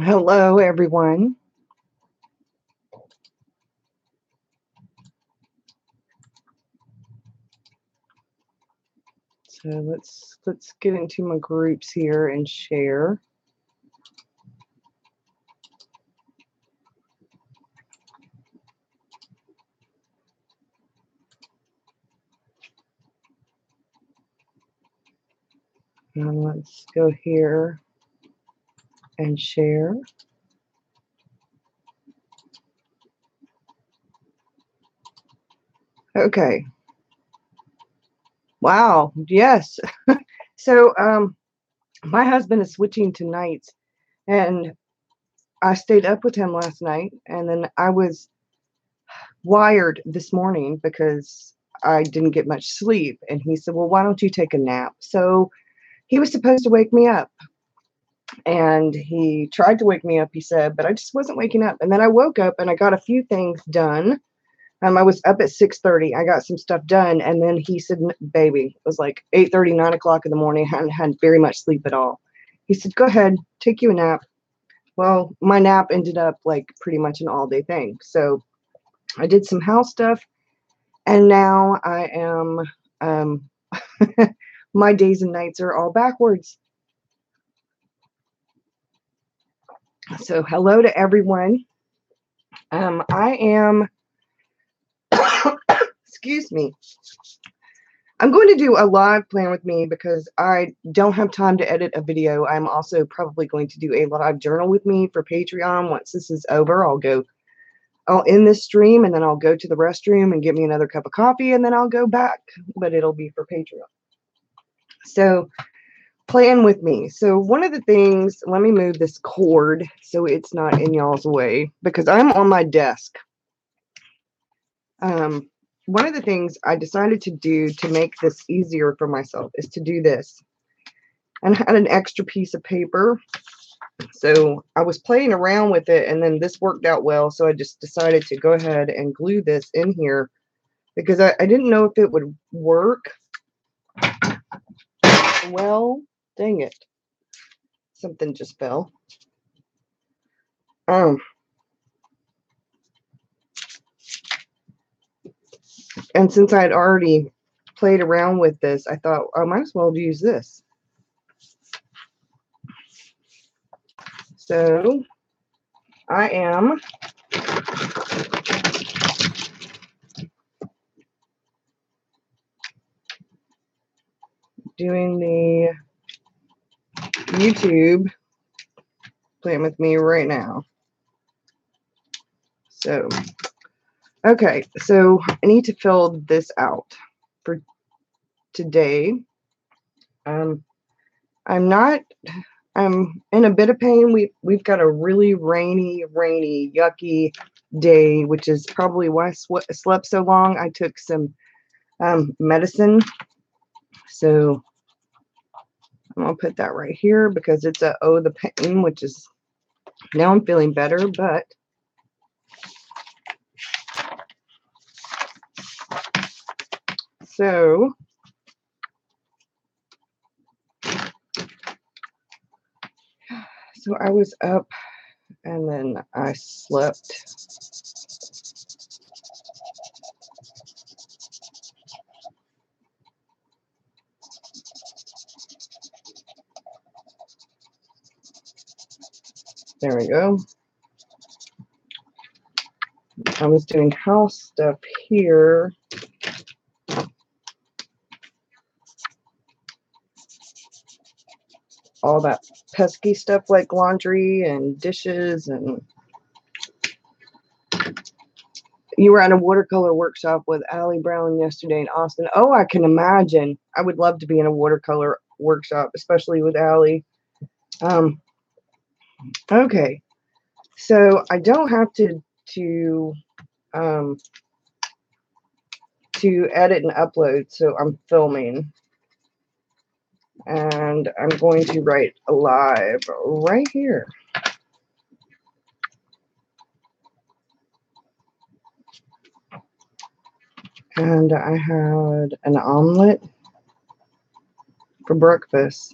Hello, everyone. So let's get into my groups here and share. And let's go here and share. Okay. Wow. Yes. So my husband is switching to nights, and I stayed up with him last night, and then I was wired this morning because I didn't get much sleep. And he said, "Well, why don't you take a nap?" So he was supposed to wake me up, and he tried to wake me up, he said, but I just wasn't waking up. And then I woke up and I got a few things done. I was up at 6:30. I got some stuff done, and then he said, "Baby," it was like 8:30, 9 o'clock in the morning. I hadn't had very much sleep at all. He said, "Go ahead, take you a nap." Well, my nap ended up like pretty much an all-day thing. So I did some house stuff, and now I am. Um, my days and nights are all backwards. So hello to everyone. I am. Excuse me. I'm going to do a live plan with me because I don't have time to edit a video. I'm also probably going to do a live journal with me for Patreon. Once this is over, I'll end this stream, and then I'll go to the restroom and get me another cup of coffee, and then I'll go back, but it'll be for Patreon. So plan with me. So one of the things, let me move this cord so it's not in y'all's way because I'm on my desk. One of the things I decided to do to make this easier for myself is to do this. And I had an extra piece of paper. So I was playing around with it, and then this worked out well. So I just decided to go ahead and glue this in here because I didn't know if it would work. Well, dang it. Something just fell. And since I had already played around with this, I thought I might as well use this. So I am doing the YouTube plan with me right now. So, okay, so I need to fill this out for today. I'm in a bit of pain. We've got a really rainy, yucky day, which is probably why I slept so long. I took some medicine. So I'm gonna put that right here because it's a oh the pain, which is now I'm feeling better, but so I was up and then I slept. There we go. I was doing house stuff here. All that pesky stuff like laundry and dishes. And you were at a watercolor workshop with Allie Brown yesterday in Austin. Oh, I can imagine. I would love to be in a watercolor workshop, especially with Allie. Okay, so I don't have to edit and upload, so I'm filming. And I'm going to write a live right here. And I had an omelet for breakfast.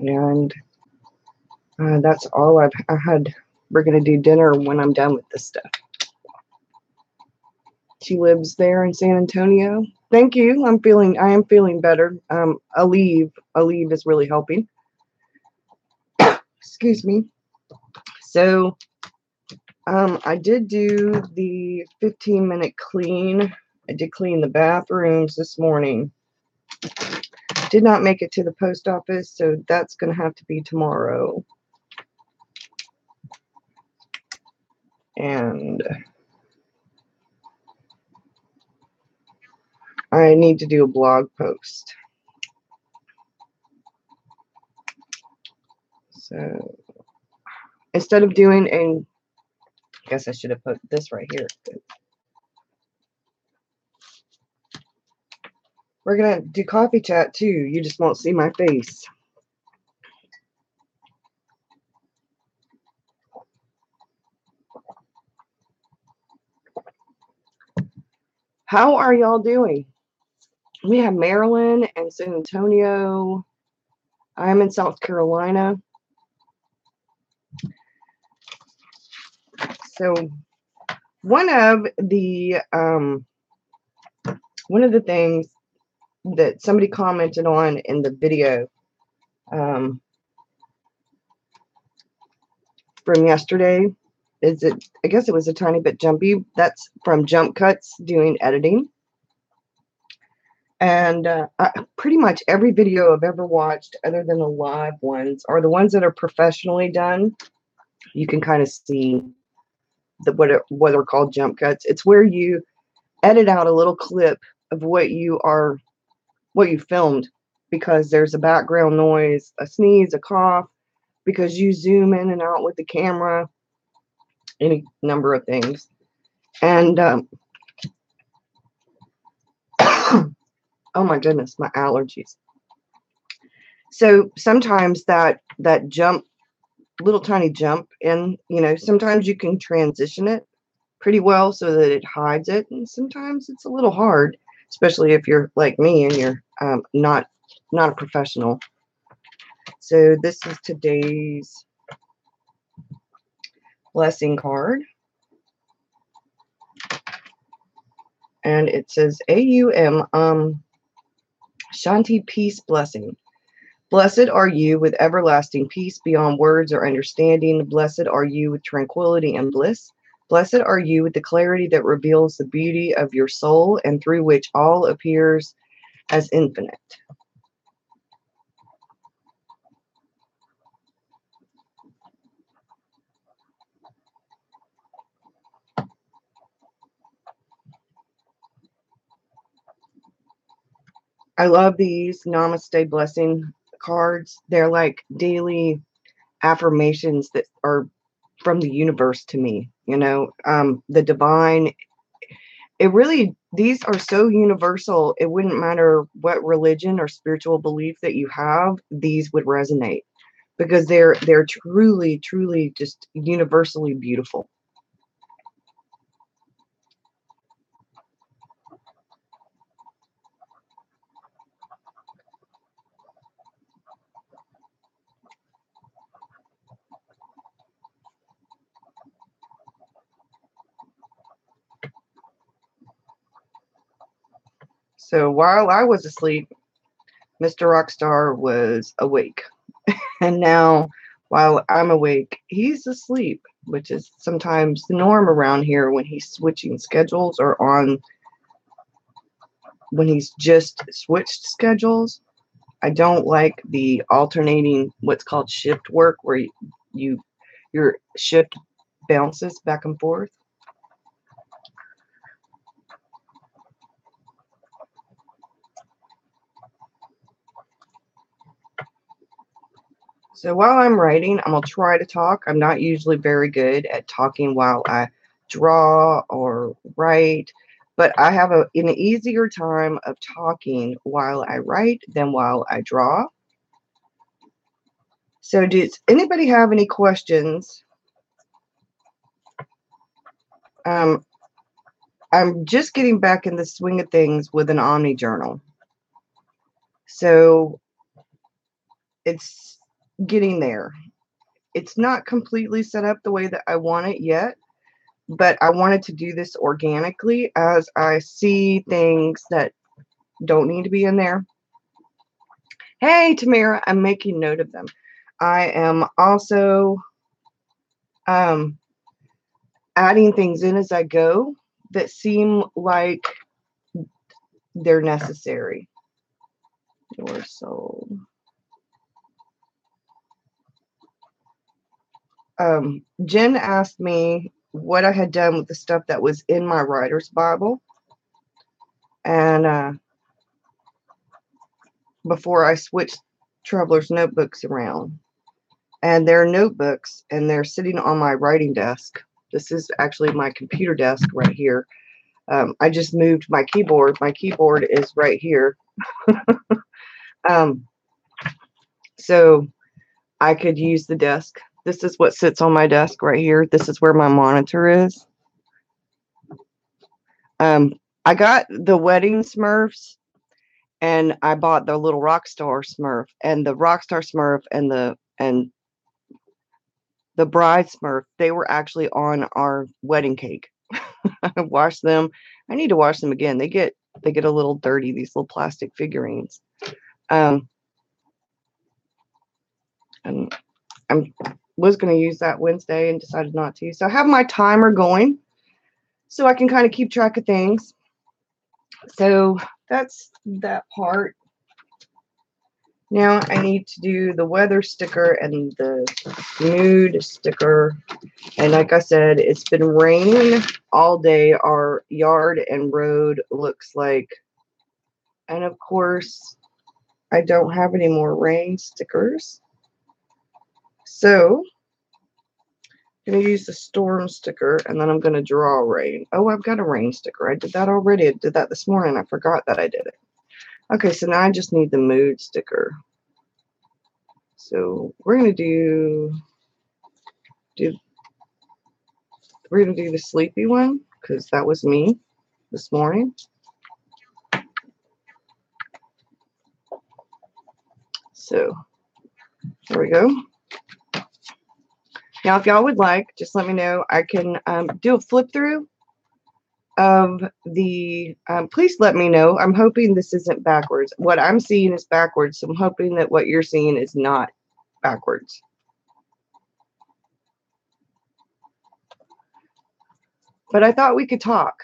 And That's all I had. We're going to do dinner when I'm done with this stuff. She lives there in San Antonio. Thank you. I am feeling better. Aleve is really helping. Excuse me. So, I did do the 15-minute clean. I did clean the bathrooms this morning. Did not make it to the post office, so that's going to have to be tomorrow. And I need to do a blog post. So instead of doing I guess I should have put this right here. We're going to do coffee chat too. You just won't see my face. How are y'all doing? We have Maryland and San Antonio. I'm in South Carolina. So one of the things that somebody commented on in the video from yesterday is I guess it was a tiny bit jumpy. That's from Jump Cuts doing editing. And pretty much every video I've ever watched, other than the live ones, are the ones that are professionally done. You can kind of see what are called jump cuts. It's where you edit out a little clip of what you filmed, because there's a background noise, a sneeze, a cough, because you zoom in and out with the camera, any number of things. And oh my goodness, my allergies. So sometimes that jump, little tiny jump in, sometimes you can transition it pretty well so that it hides it, and sometimes it's a little hard, especially if you're like me and you're not a professional. So this is today's blessing card, and it says AUM Shanti, peace, blessing. Blessed are you with everlasting peace beyond words or understanding. Blessed are you with tranquility and bliss. Blessed are you with the clarity that reveals the beauty of your soul and through which all appears as infinite. I love these Namaste blessing cards. They're like daily affirmations that are from the universe to me, the divine. These are so universal. It wouldn't matter what religion or spiritual belief that you have, these would resonate, because they're truly, truly just universally beautiful. So while I was asleep, Mr. Rockstar was awake. And now, while I'm awake, he's asleep, which is sometimes the norm around here when he's switching schedules, or when he's just switched schedules. I don't like the alternating, what's called shift work, where your shift bounces back and forth. So while I'm writing, I'm going to try to talk. I'm not usually very good at talking while I draw or write, but I have an easier time of talking while I write than while I draw. So does anybody have any questions? I'm just getting back in the swing of things with an Omni journal. So it's getting there. it's not completely set up the way that I want it yet, but I wanted to do this organically as I see things that don't need to be in there. Hey, Tamara, I'm making note of them. I am also adding things in as I go that seem like they're necessary. Your soul. Jen asked me what I had done with the stuff that was in my writer's Bible. And before I switched Traveler's notebooks around. And they're notebooks, and they're sitting on my writing desk. This is actually my computer desk right here. I just moved my keyboard. My keyboard is right here. So I could use the desk. This is what sits on my desk right here. This is where my monitor is. I got the wedding Smurfs, and I bought the little Rockstar Smurf, and the Rockstar Smurf and the bride Smurf. They were actually on our wedding cake. I washed them. I need to wash them again. They get a little dirty. These little plastic figurines. And I was going to use that Wednesday and decided not to. So I have my timer going so I can kind of keep track of things. So that's that part. Now I need to do the weather sticker and the mood sticker. And like I said, it's been raining all day. Our yard and road looks like, and of course, I don't have any more rain stickers. So I'm going to use the storm sticker, and then I'm going to draw rain. Oh, I've got a rain sticker. I did that already. I did that this morning. I forgot that I did it. Okay, so now I just need the mood sticker. So we're going to we're going to do the sleepy one, because that was me this morning. So there we go. Now, if y'all would like, just let me know. I can do a flip through of the, please let me know. I'm hoping this isn't backwards. What I'm seeing is backwards. So I'm hoping that what you're seeing is not backwards. But I thought we could talk.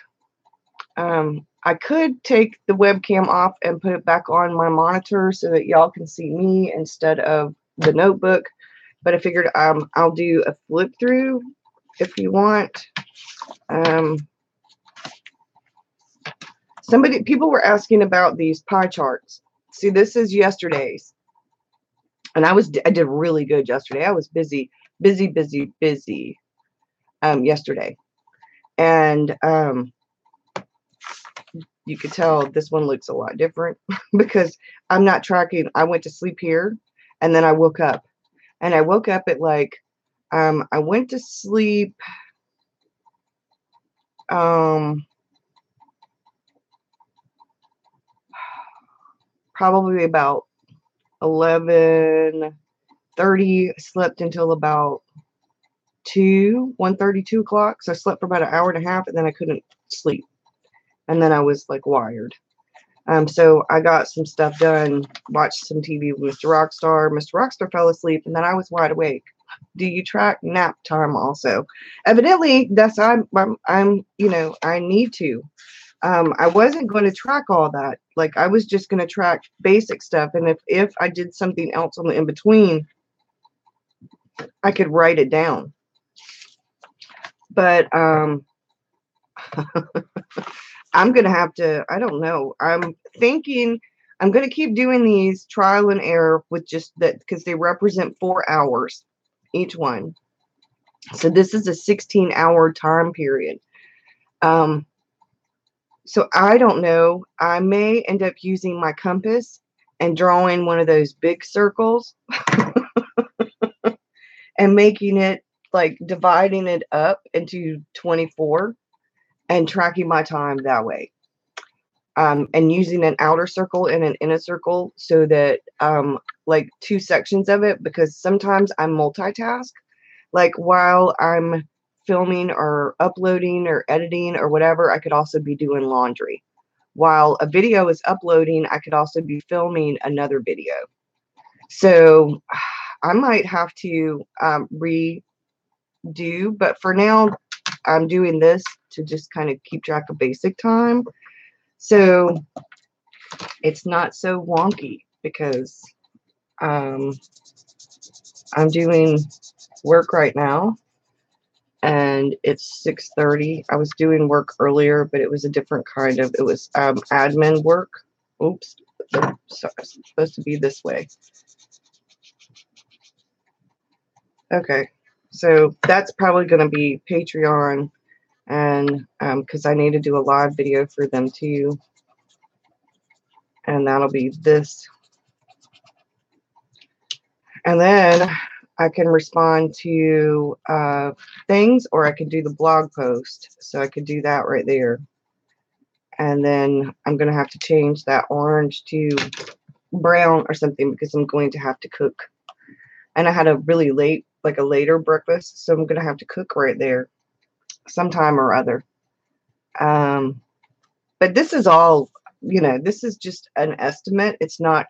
I could take the webcam off and put it back on my monitor so that y'all can see me instead of the notebook. But I figured I'll do a flip through if you want. People were asking about these pie charts. See, this is yesterday's. And I did really good yesterday. I was busy yesterday. And you could tell this one looks a lot different because I'm not tracking. I went to sleep here and then I woke up. And I woke up at like, I went to sleep probably about 11:30, slept until about 1:30, 2 o'clock. So I slept for about an hour and a half, and then I couldn't sleep. And then I was like wired. So I got some stuff done, watched some TV with Mr. Rockstar. Mr. Rockstar fell asleep, and then I was wide awake. Do you track nap time also? Evidently, I'm I need to. I wasn't going to track all that. Like, I was just going to track basic stuff. And if I did something else on the in between, I could write it down. But I'm going to have to, I don't know. I'm thinking I'm going to keep doing these trial and error with just that, because they represent 4 hours each one. So this is a 16-hour time period. So I don't know. I may end up using my compass and drawing one of those big circles and making it, like, dividing it up into 24 and tracking my time that way. And using an outer circle and an inner circle so that like 2 sections of it, because sometimes I multitask. Like while I'm filming or uploading or editing or whatever, I could also be doing laundry. While a video is uploading, I could also be filming another video. So I might have to redo, but for now, I'm doing this to just kind of keep track of basic time. So it's not so wonky because I'm doing work right now and it's 6:30. I was doing work earlier, but it was a different kind of, it was admin work. Oops, so it's supposed to be this way. Okay, so that's probably going to be Patreon, and because I need to do a live video for them too, and that'll be this. And then I can respond to things, or I could do the blog post. So I could do that right there. And then I'm going to have to change that orange to brown or something because I'm going to have to cook. And I had a really late, like a later breakfast, so I'm going to have to cook right there sometime or other. But this is all, this is just an estimate. It's not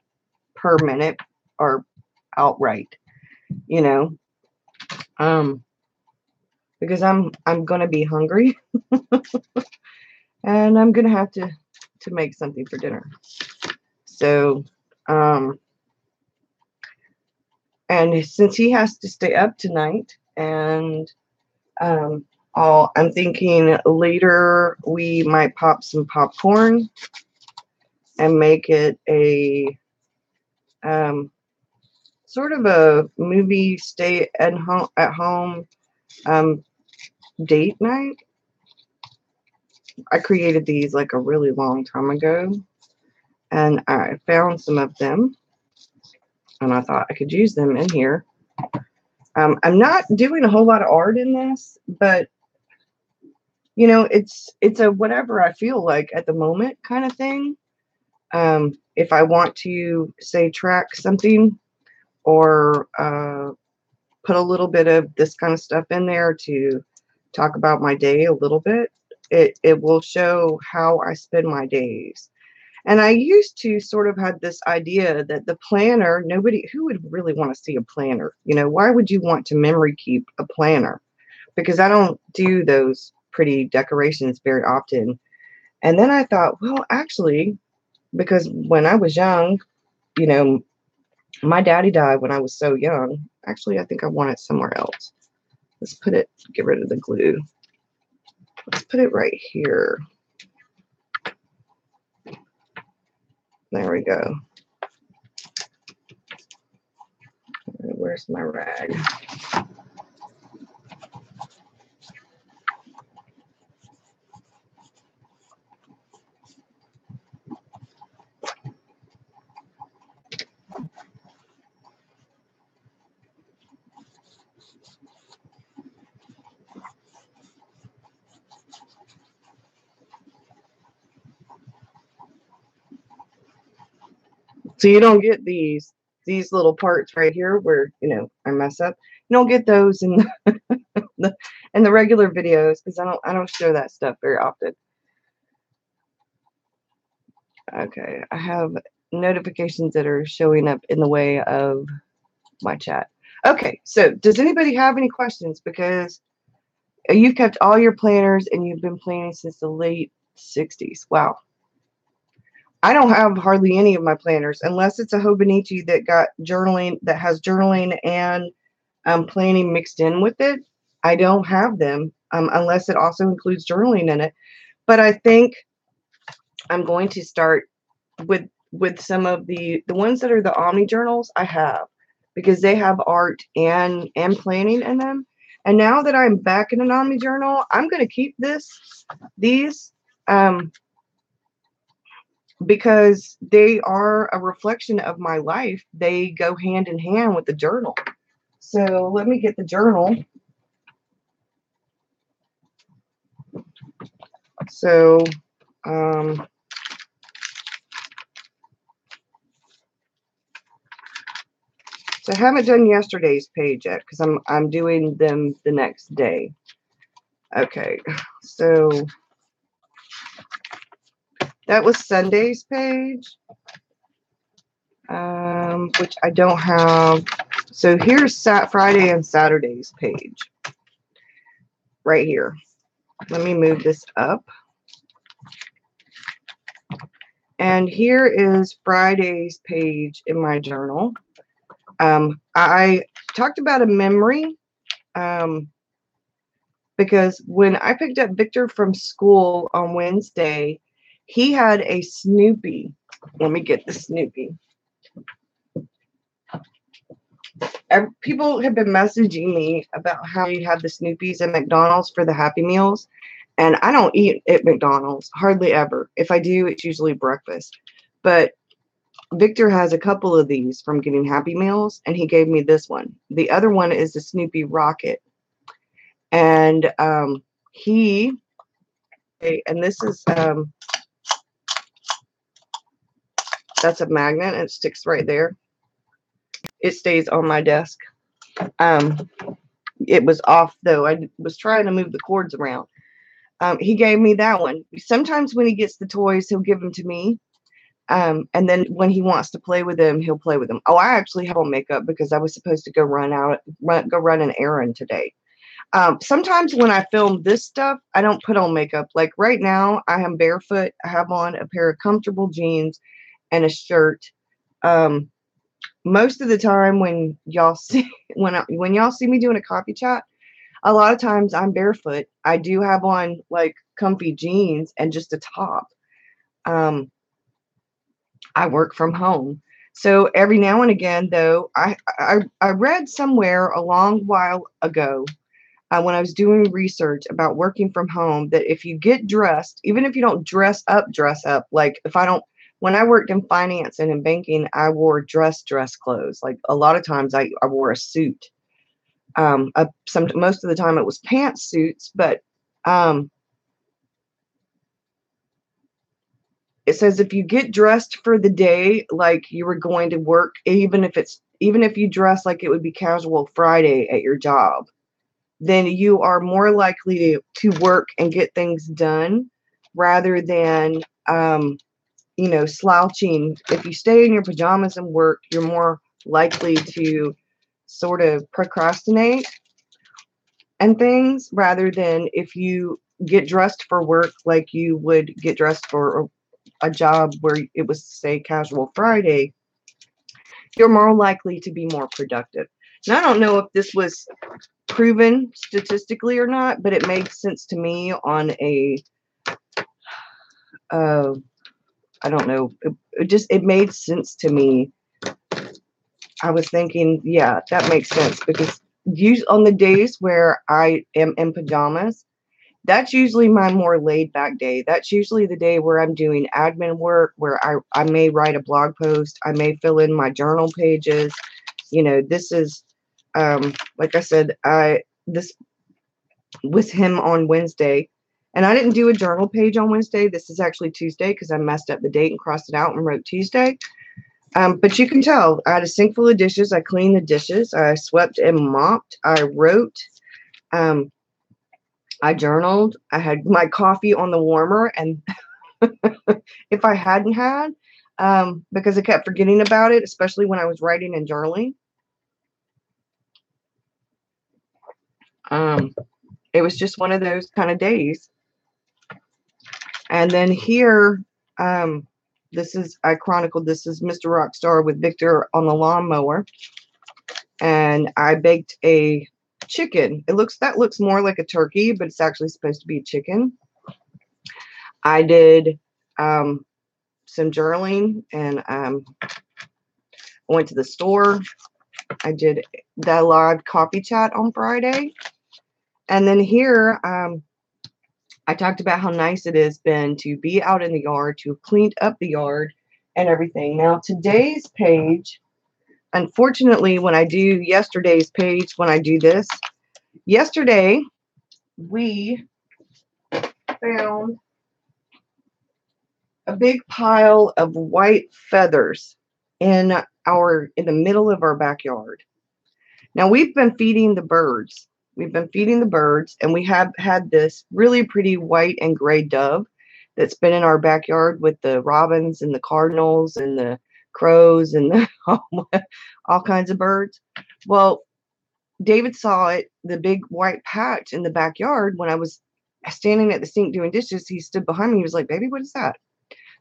per minute or outright, because I'm going to be hungry and I'm going to have to make something for dinner. So, and since he has to stay up tonight, and I'm thinking later we might pop some popcorn and make it a sort of a movie stay at home date night. I created these like a really long time ago, and I found some of them, and I thought I could use them in here. I'm not doing a whole lot of art in this, but it's a whatever I feel like at the moment kind of thing. If I want to say track something or put a little bit of this kind of stuff in there to talk about my day a little bit, it will show how I spend my days. And I used to sort of had this idea that the planner, who would really want to see a planner? Why would you want to memory keep a planner? Because I don't do those pretty decorations very often. And then I thought, well, actually, because when I was young, my daddy died when I was so young. Actually, I think I want it somewhere else. Let's get rid of the glue. Let's put it right here. There we go. Where's my rag? So you don't get these little parts right here where, I mess up. You don't get those in the regular videos because I don't show that stuff very often. Okay, I have notifications that are showing up in the way of my chat. Okay, so does anybody have any questions? Because you've kept all your planners and you've been planning since the late 60s. Wow. I don't have hardly any of my planners unless it's a Hobonichi that has journaling and planning mixed in with it. I don't have them unless it also includes journaling in it. But I think I'm going to start with some of the ones that are the Omni journals I have, because they have art and planning in them. And now that I'm back in an Omni journal, I'm going to keep these because they are a reflection of my life. They go hand in hand with the journal. So let me get the journal. So So I haven't done yesterday's page yet because I'm doing them the next day. Okay, so that was Sunday's page, which I don't have. So here's Friday and Saturday's page right here. Let me move this up. And here is Friday's page in my journal. I talked about a memory because when I picked up Victor from school on Wednesday, he had a Snoopy. Let me get the Snoopy. People have been messaging me about how you have the Snoopies at McDonald's for the Happy Meals. And I don't eat at McDonald's, hardly ever. If I do, it's usually breakfast. But Victor has a couple of these from getting Happy Meals, and he gave me this one. The other one is the Snoopy Rocket. And and this is, that's a magnet, and it sticks right there. It stays on my desk. It was off, though. I was trying to move the cords around. He gave me that one. Sometimes when he gets the toys, he'll give them to me. And then when he wants to play with them, he'll play with them. Oh, I actually have on makeup because I was supposed to go run an errand today. Sometimes when I film this stuff, I don't put on makeup. Like right now, I am barefoot. I have on a pair of comfortable jeans and a shirt. Most of the time when y'all see when y'all see me doing a coffee chat, a lot of times I'm barefoot. I do have on like comfy jeans and just a top. I work from home. So every now and again, though, I read somewhere a long while ago when I was doing research about working from home that if you get dressed, even if you don't dress up, like when I worked in finance and in banking, I wore dress clothes. Like a lot of times I wore a suit. Most of the time it was pantsuits, but it says if you get dressed for the day like you were going to work, even if you dress like it would be casual Friday at your job, then you are more likely to work and get things done rather than slouching. If you stay in your pajamas and work, you're more likely to sort of procrastinate and things rather than if you get dressed for work like you would get dressed for a job where it was, say, casual Friday, you're more likely to be more productive. Now, I don't know if this was proven statistically or not, but it made sense to me on a, I don't know, it made sense to me. I was thinking, yeah, that makes sense because on the days where I am in pajamas, that's usually my more laid back day. That's usually the day where I'm doing admin work, where I may write a blog post. I may fill in my journal pages. This is, like I said, this was him on Wednesday. And I didn't do a journal page on Wednesday. This is actually Tuesday because I messed up the date and crossed it out and wrote Tuesday. But you can tell I had a sink full of dishes. I cleaned the dishes. I swept and mopped. I wrote. I journaled. I had my coffee on the warmer. And if I hadn't had, because I kept forgetting about it, especially when I was writing and journaling, it was just one of those kind of days. And then here, I chronicled, this is Mr. Rockstar with Victor on the lawnmower. And I baked a chicken. That looks more like a turkey, but it's actually supposed to be a chicken. I did some journaling and went to the store. I did the live coffee chat on Friday. And then here, I talked about how nice it has been to be out in the yard, to have cleaned up the yard and everything. Now, today's page, unfortunately, when I do yesterday's page, when I do this, yesterday we found a big pile of white feathers in in the middle of our backyard. Now we've been feeding the birds. We've been feeding the birds, and we have had this really pretty white and gray dove that's been in our backyard with the robins and the cardinals and the crows and all kinds of birds. Well, David saw it, the big white patch in the backyard when I was standing at the sink doing dishes. He stood behind me. He was like, "Baby, what is that?"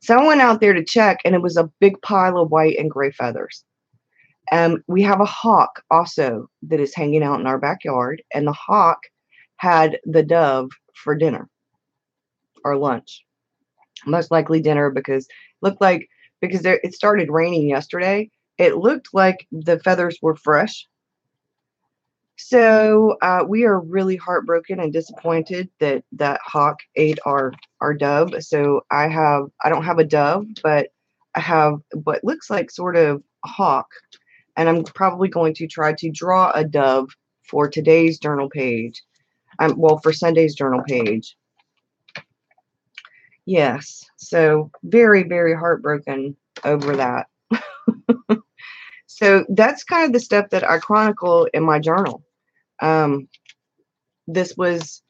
So I went out there to check, and it was a big pile of white and gray feathers. We have a hawk also that is hanging out in our backyard, and the hawk had the dove for dinner or lunch. Most likely dinner because it started raining yesterday. It looked like the feathers were fresh. So we are really heartbroken and disappointed that that hawk ate our dove. So I don't have a dove, but I have what looks like sort of a hawk. And I'm probably going to try to draw a dove for today's journal page. Well, for Sunday's journal page. Yes. So very, very heartbroken over that. So that's kind of the stuff that I chronicle in my journal. This was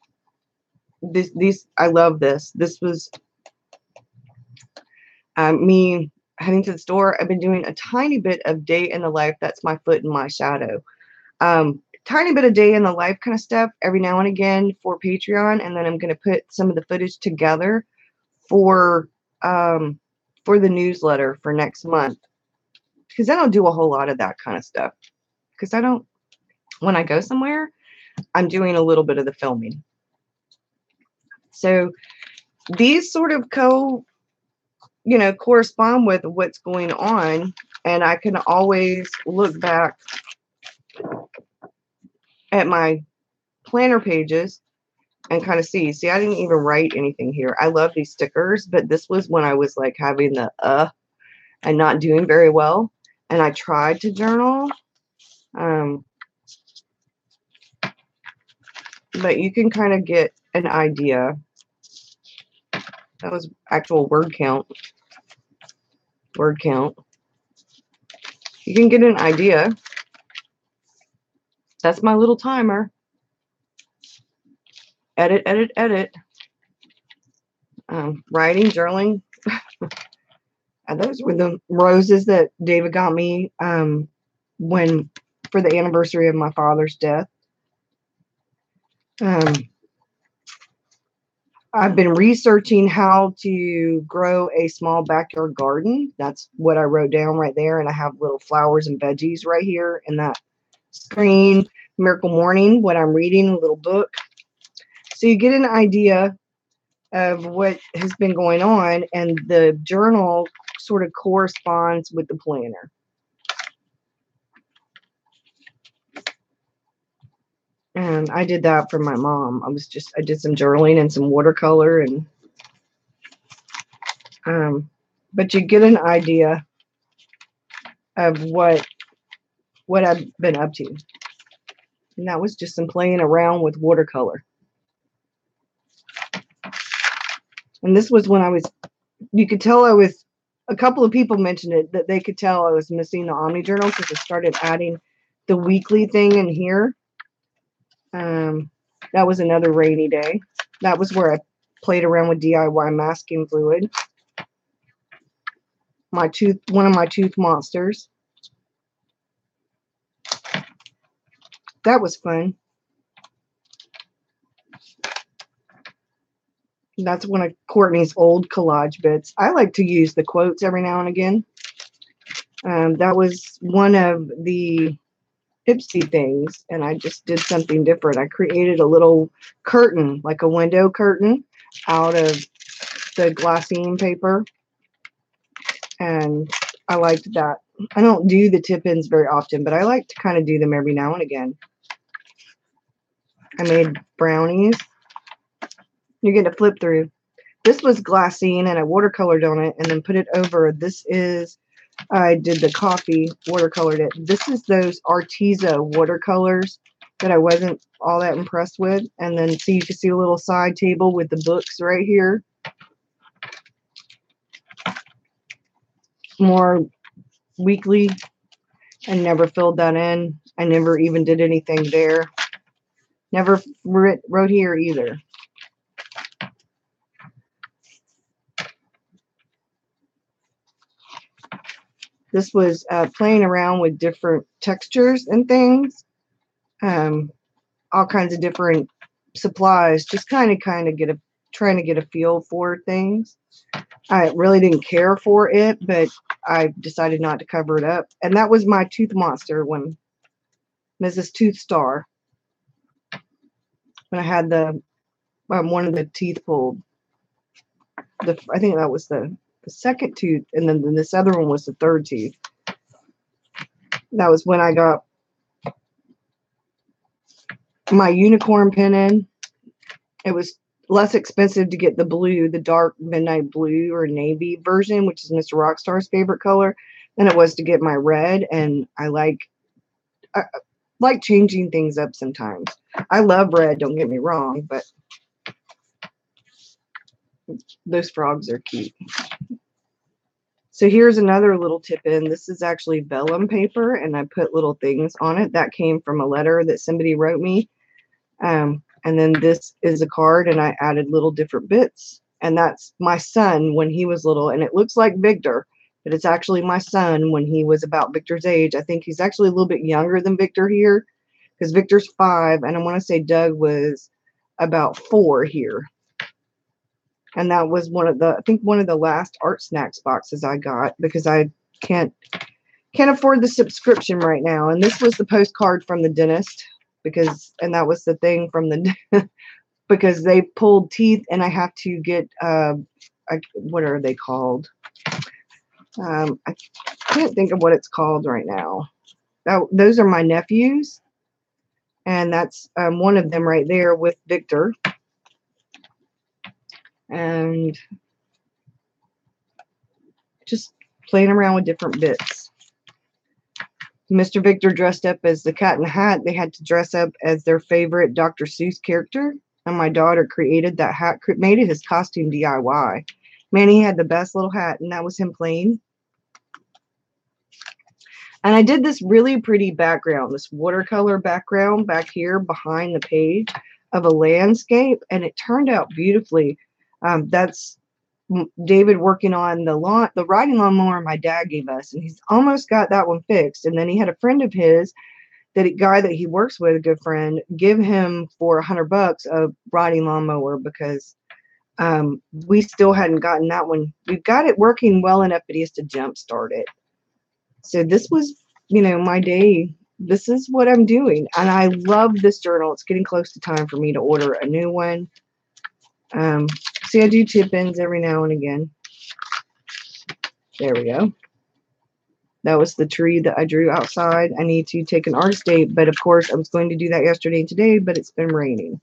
these I love this. This was me heading to the store. I've been doing a tiny bit of day in the life. That's my foot in my shadow. Tiny bit of day in the life kind of stuff every now and again for Patreon, and then I'm going to put some of the footage together for the newsletter for next month, because I don't do a whole lot of that kind of stuff, because when I go somewhere, I'm doing a little bit of the filming. So these sort of correspond with what's going on, and I can always look back at my planner pages and kind of see. I didn't even write anything here. I love these stickers, but this was when I was like having the and not doing very well, and I tried to journal. But you can kind of get an idea. That was actual word count. Word count. You can get an idea. That's my little timer. Edit, edit, edit. Writing, journaling. And those were the roses that David got me for the anniversary of my father's death. I've been researching how to grow a small backyard garden. That's what I wrote down right there. And I have little flowers and veggies right here in that screen. Miracle Morning, what I'm reading, a little book. So you get an idea of what has been going on, and the journal sort of corresponds with the planner. And I did that for my mom. I did some journaling and some watercolor, and but you get an idea of what I've been up to. And that was just some playing around with watercolor. And this was when you could tell a couple of people mentioned it, that they could tell I was missing the Omni Journal because I started adding the weekly thing in here. That was another rainy day. That was where I played around with DIY masking fluid. One of my tooth monsters. That was fun. That's one of Courtney's old collage bits. I like to use the quotes every now and again. That was one of the Ipsy things, and I just did something different. I created a little curtain, like a window curtain, out of the glassine paper, and I liked that. I don't do the tip-ins very often, but I like to kind of do them every now and again. I made brownies. You get to flip through. This was glassine, and I watercolored on it and then put it over. I did the coffee, watercolored it. This is those Arteza watercolors that I wasn't all that impressed with. And then you can see a little side table with the books right here. More weekly I never filled that in. I never even did anything there. Never wrote here either. This was playing around with different textures and things. All kinds of different supplies, just kind of trying to get a feel for things. I really didn't care for it, but I decided not to cover it up. And that was my tooth monster when Mrs. Tooth Star, when I had the one of the teeth pulled. I think that was the second tooth, and then this other one was the third tooth. That was when I got my unicorn pin in. It was less expensive to get the blue, the dark midnight blue or navy version, which is Mr. Rockstar's favorite color, than it was to get my red. And I like changing things up sometimes. I love red, don't get me wrong, but those frogs are cute. So here's another little tip in. This is actually vellum paper, and I put little things on it. That came from a letter that somebody wrote me. And then this is a card, and I added little different bits. And that's my son when he was little. And it looks like Victor, but it's actually my son when he was about Victor's age. I think he's actually a little bit younger than Victor here, because Victor's 5, and I want to say Doug was about 4 here. And that was one of the last Art Snacks boxes I got, because I can't afford the subscription right now. And this was the postcard from the dentist, and that was the thing from the because they pulled teeth, and I have to get what are they called? I can't think of what it's called right now. Those are my nephews, and that's one of them right there with Victor. And just playing around with different bits. Mr. Victor dressed up as the Cat in the Hat. They had to dress up as their favorite Dr. Seuss character. And my daughter created that hat, made it his costume DIY. Man, he had the best little hat, and that was him playing. And I did this really pretty background, this watercolor background back here behind the page of a landscape, and it turned out beautifully. That's David working on the riding lawnmower my dad gave us, and he's almost got that one fixed. And then he had a friend of his, guy that he works with, a good friend, give him for $100 a riding lawnmower, because we still hadn't gotten that one. We've got it working well enough, but he has to jump start it. So this was, my day. This is what I'm doing, and I love this journal. It's getting close to time for me to order a new one. See, I do tip-ins every now and again. There we go. That was the tree that I drew outside. I need to take an artist date, but of course I was going to do that yesterday and today, but it's been raining.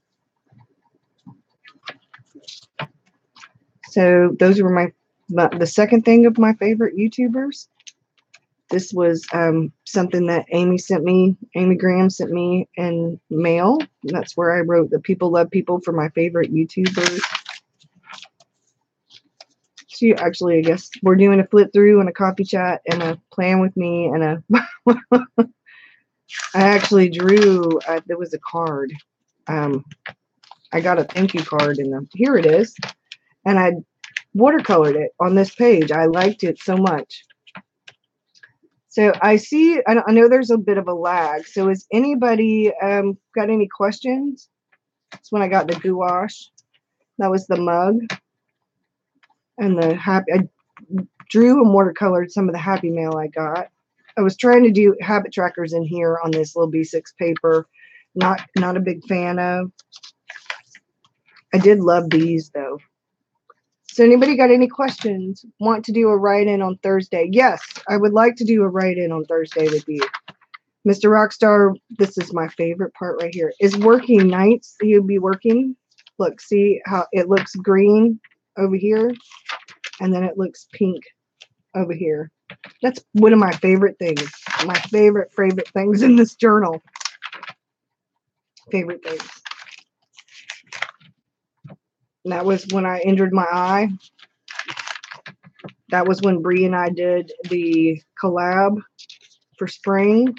So those were the second thing of my favorite YouTubers. This was something that Amy Graham sent me in mail. That's where I wrote the People Love People for my favorite YouTubers. She actually, I guess we're doing a flip through and a coffee chat and a plan with me and a I actually drew there was a card. I got a thank you card here it is, and I watercolored it on this page. I liked it so much. So I know there's a bit of a lag. So has anybody got any questions? That's when I got the gouache. That was the mug. And I drew and watercolored some of the Happy Mail I got. I was trying to do habit trackers in here on this little B6 paper. Not a big fan of. I did love these though. So anybody got any questions? Want to do a write-in on Thursday? Yes, I would like to do a write-in on Thursday with you. Mr. Rockstar, this is my favorite part right here, is working nights. He'll be working. Look, see how it looks green over here, and then it looks pink over here. That's one of my favorite things. My favorite things in this journal. Favorite things. And that was when I injured my eye. That was when Bree and I did the collab for spring.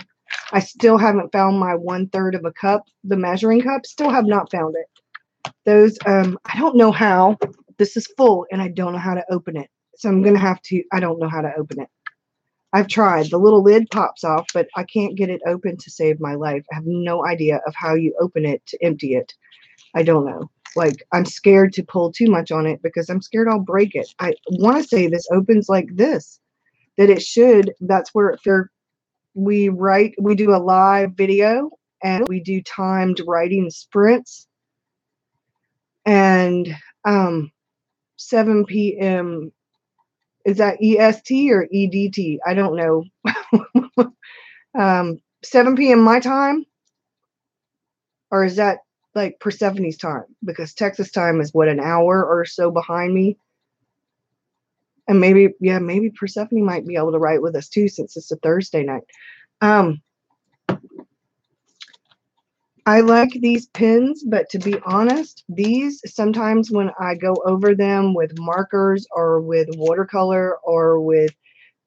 I still haven't found my 1/3 of a cup, the measuring cup. Still have not found it. Those, I don't know how. This is full and I don't know how to open it. So I'm going to have to, I don't know how to open it. I've tried. The little lid pops off, but I can't get it open to save my life. I have no idea of how you open it to empty it. I don't know. Like, I'm scared to pull too much on it because I'm scared I'll break it. I want to say this opens like this, that it should. That's where we do a live video and we do timed writing sprints. And 7 p.m. Is that EST or EDT? I don't know. 7 p.m. my time? Or is that like Persephone's time? Because Texas time is what, an hour or so behind me? And maybe, yeah, maybe Persephone might be able to write with us too, since it's a Thursday night. I like these pens, but to be honest, these sometimes when I go over them with markers or with watercolor or with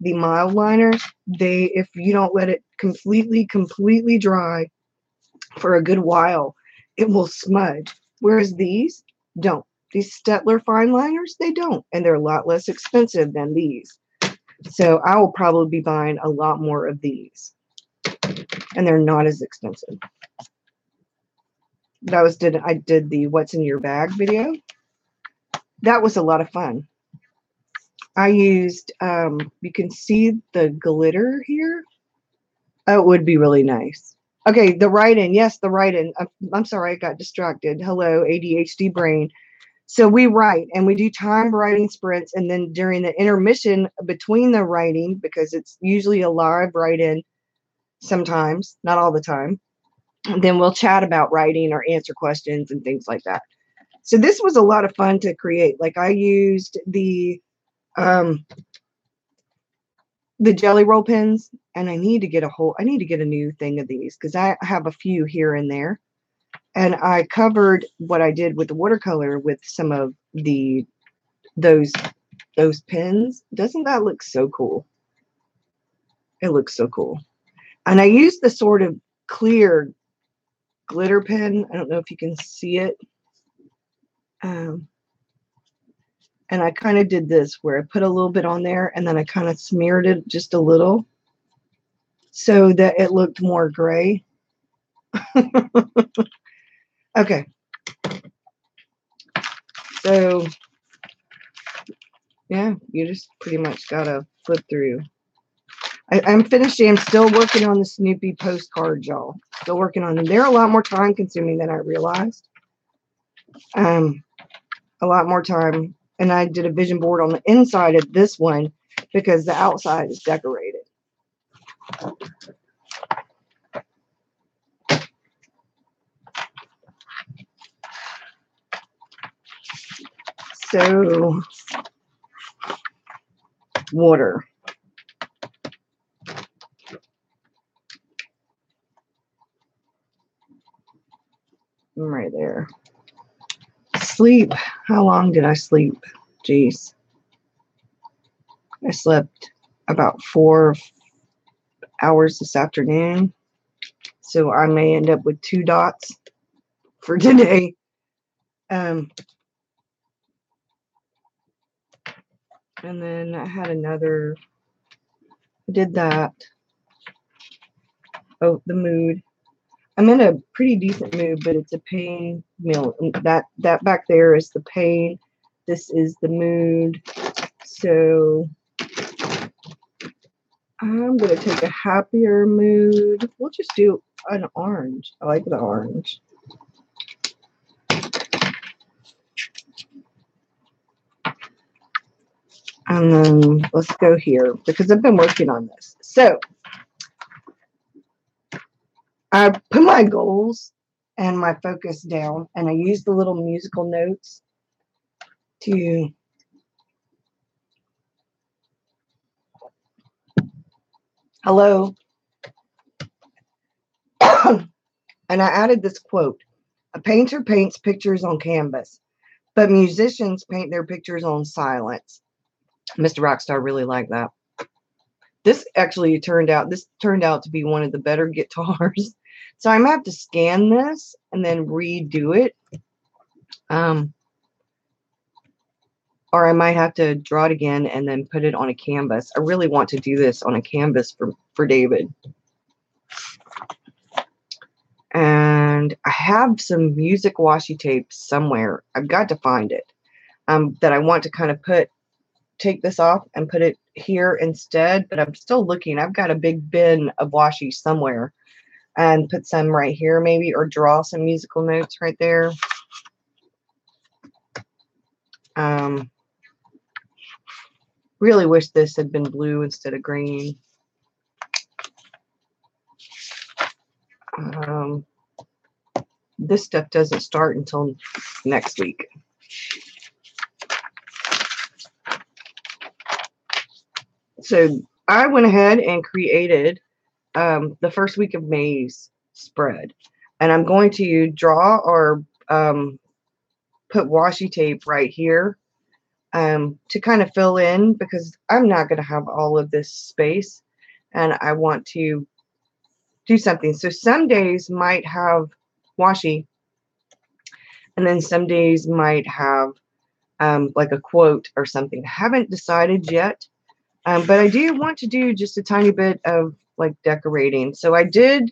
the mild liners, if you don't let it completely dry for a good while, it will smudge. Whereas these don't. These Stettler fine liners, they don't. And they're a lot less expensive than these. So I will probably be buying a lot more of these. And they're not as expensive. I did the what's in your bag video. That was a lot of fun. I used, you can see the glitter here. Oh, it would be really nice. Okay, the write-in. Yes, the write-in. I'm sorry, I got distracted. Hello, ADHD brain. So we write, and we do timed writing sprints, and then during the intermission between the writing, because it's usually a live write-in sometimes, not all the time, then we'll chat about writing or answer questions and things like that. So this was a lot of fun to create. Like, I used the jelly roll pens, and I need to get a new thing of these because I have a few here and there. And I covered what I did with the watercolor with some of those pens. Doesn't that look so cool? It looks so cool. And I used the sort of clear glitter pen. I don't know if you can see it. And I kind of did this where I put a little bit on there and then I kind of smeared it just a little so that it looked more gray. Okay. So, yeah, you just pretty much got to flip through. I'm finishing. I'm still working on the Snoopy postcards, y'all. Still working on them. They're a lot more time consuming than I realized. A lot more time. And I did a vision board on the inside of this one because the outside is decorated. So, water. I'm right there. Sleep. How long did I sleep? Jeez. I slept about 4 hours this afternoon. So I may end up with 2 dots for today. And then I had another, I did that. Oh, the mood. I'm in a pretty decent mood, but it's a pain meal. That back there is the pain. This is the mood. So I'm going to take a happier mood. We'll just do an orange. I like the orange. And then let's go here because I've been working on this. So I put my goals and my focus down, and I use the little musical notes to hello. And I added this quote: a painter paints pictures on canvas, but musicians paint their pictures on silence. Mr. Rockstar really liked that. This actually turned out to be one of the better guitars. So I'm gonna have to scan this and then redo it. Or I might have to draw it again and then put it on a canvas. I really want to do this on a canvas for David. And I have some music washi tape somewhere. I've got to find it. That I want to kind of take this off and put it here instead, but I'm still looking. I've got a big bin of washi somewhere, and put some right here maybe, or draw some musical notes right there. Really wish this had been blue instead of green. This stuff doesn't start until next week. So I went ahead and created the first week of May's spread. And I'm going to draw or put washi tape right here to kind of fill in, because I'm not going to have all of this space and I want to do something. So some days might have washi, and then some days might have like a quote or something. I haven't decided yet, but I do want to do just a tiny bit of like decorating. So I did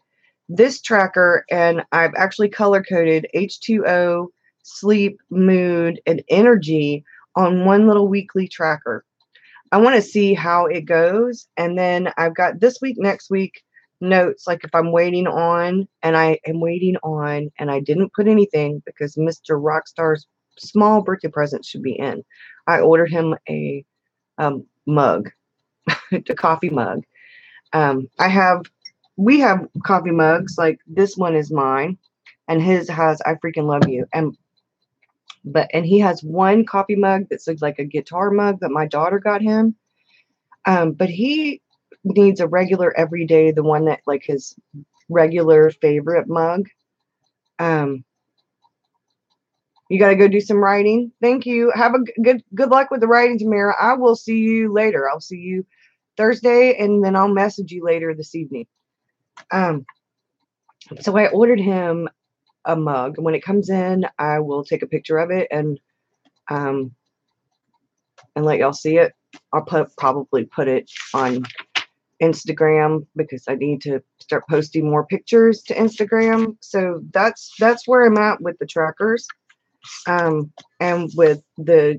this tracker, and I've actually color coded H2O, sleep, mood, and energy on one little weekly tracker. I want to see how it goes, and then I've got this week, next week notes, like if I'm waiting on, and I am waiting on, and I didn't put anything because Mr. Rockstar's small birthday present should be in. I ordered him a mug, a coffee mug. We have coffee mugs, like this one is mine, and his has I freaking love you. And he has one coffee mug that's like a guitar mug that my daughter got him. But he needs a regular everyday, the one that like his regular favorite mug. You got to go do some writing. Thank you. Have a good luck with the writing, Tamara. I will see you later. I'll see you Thursday, and then I'll message you later this evening. So I ordered him a mug, and when it comes in, I will take a picture of it and let y'all see it. I'll probably put it on Instagram, because I need to start posting more pictures to Instagram. So that's where I'm at with the trackers, and with the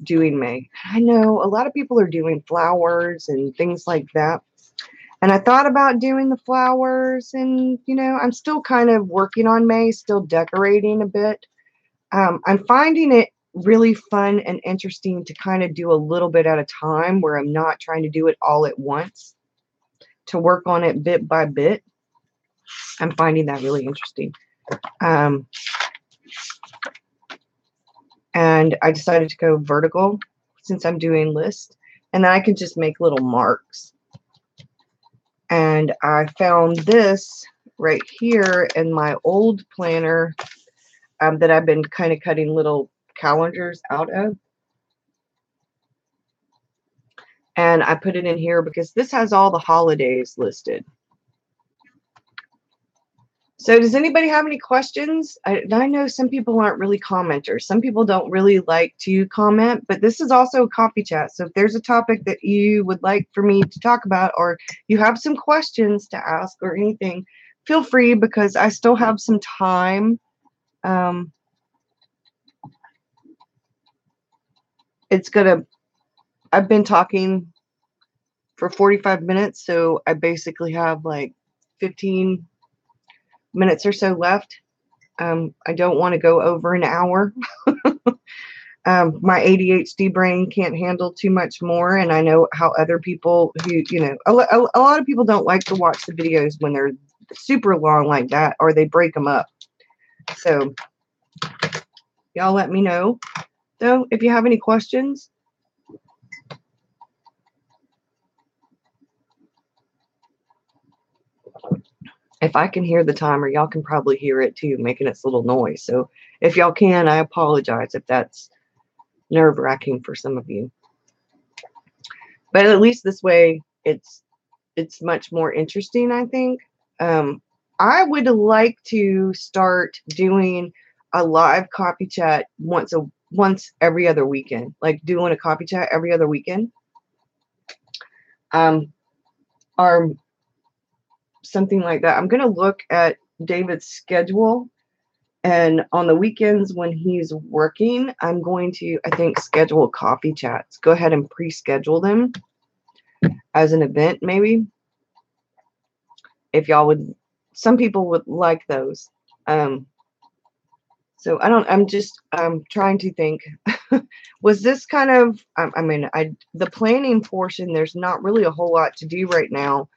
doing May. I know a lot of people are doing flowers and things like that, and I thought about doing the flowers, and I'm still kind of working on May, still decorating a bit. I'm finding it really fun and interesting to kind of do a little bit at a time, where I'm not trying to do it all at once, to work on it bit by bit. I'm finding that really interesting. And I decided to go vertical since I'm doing lists, and then I can just make little marks. And I found this right here in my old planner that I've been kind of cutting little calendars out of. And I put it in here because this has all the holidays listed. So does anybody have any questions? I know some people aren't really commenters. Some people don't really like to comment, but this is also a coffee chat. So if there's a topic that you would like for me to talk about, or you have some questions to ask or anything, feel free, because I still have some time. I've been talking for 45 minutes, so I basically have like 15 minutes or so left. I don't want to go over an hour. My ADHD brain can't handle too much more, and I know how other people who, a lot of people don't like to watch the videos when they're super long like that, or they break them up. So y'all let me know, though, if you have any questions. If I can hear the timer, y'all can probably hear it too, making its little noise. So if y'all can, I apologize if that's nerve-wracking for some of you. But at least this way, it's much more interesting, I think. I would like to start doing a live coffee chat once every other weekend, like doing a coffee chat every other weekend, or something like that. I'm gonna look at David's schedule, and on the weekends when he's working, I'm going to, I think, schedule coffee chats. Go ahead and pre-schedule them as an event, maybe. If y'all would, some people would like those. So I'm just trying to think. Was this kind of, I mean, the planning portion, there's not really a whole lot to do right now,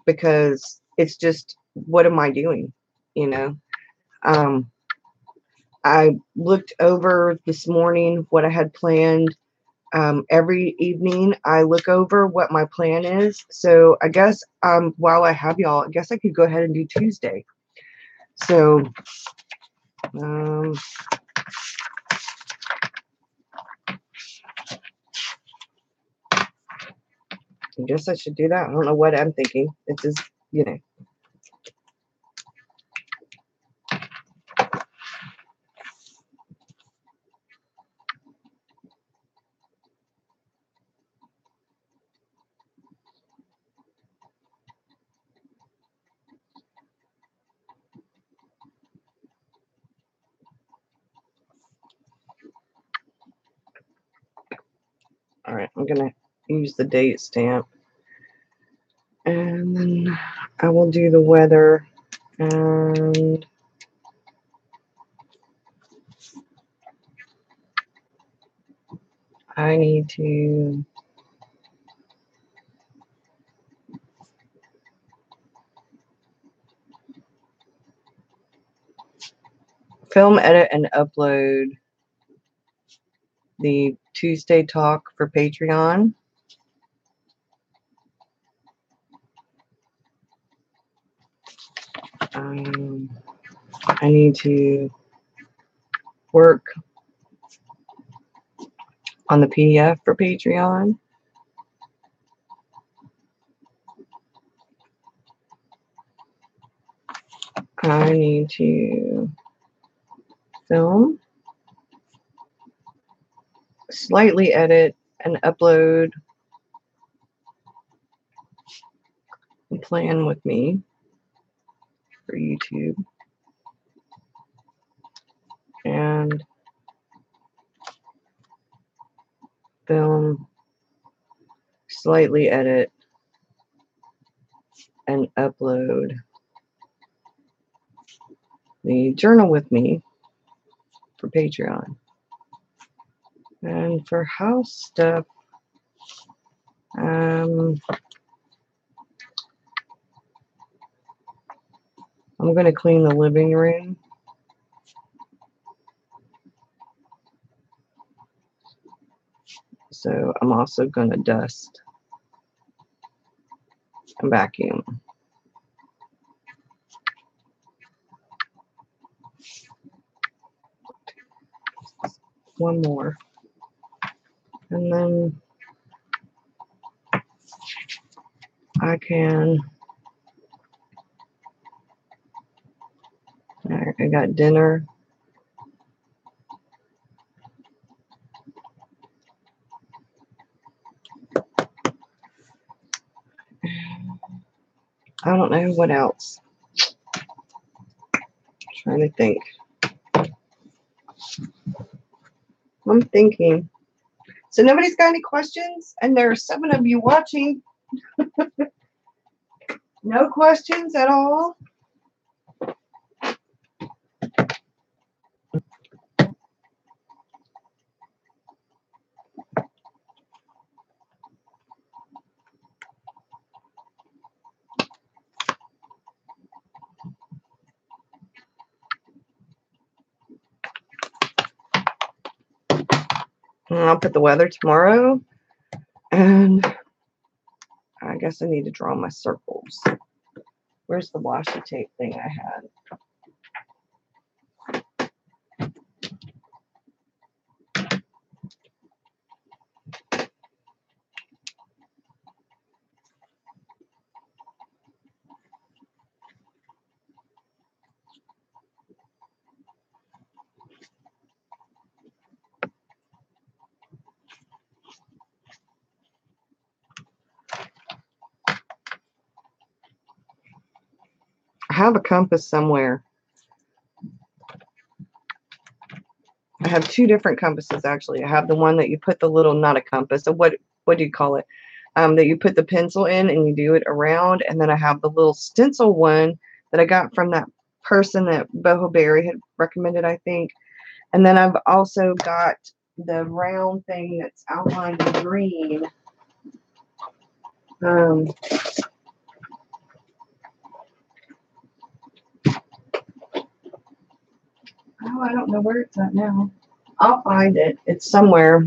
because it's just, what am I doing? You know, I looked over this morning what I had planned. Every evening I look over what my plan is. So I guess while I have y'all, I guess I could go ahead and do Tuesday. So I guess I should do that. I don't know what I'm thinking. It's just, you know. All right, I'm going to use the date stamp. And then I will do the weather. And I need to film, edit, and upload the Tuesday talk for Patreon. I need to work on the PDF for Patreon. I need to film, slightly edit, and upload and Plan With Me for YouTube. And film, slightly edit, and upload the Journal With Me for Patreon. And for house stuff, I'm going to clean the living room. So I'm also going to dust and vacuum. One more. And then I can, I got dinner. I don't know what else. Trying to think. I'm thinking. So nobody's got any questions? And there are 7 of you watching. No questions at all? I'll put the weather tomorrow. And I guess I need to draw my circles. Where's the washi tape thing I had? I have a compass somewhere. I have two different compasses, actually. I have the one that you put the little, not a compass, so what do you call it? That you put the pencil in and you do it around. And then I have the little stencil one that I got from that person that Boho Berry had recommended, I think. And then I've also got the round thing that's outlined in green. Oh, I don't know where it's at now. I'll find it. It's somewhere.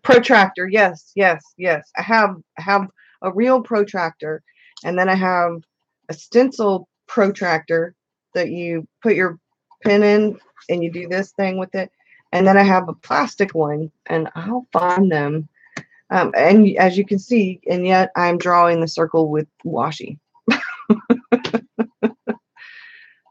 Protractor. Yes, yes, yes. I have a real protractor, and then I have a stencil protractor that you put your pen in and you do this thing with it. And then I have a plastic one, and I'll find them. And as you can see, and yet I'm drawing the circle with washi.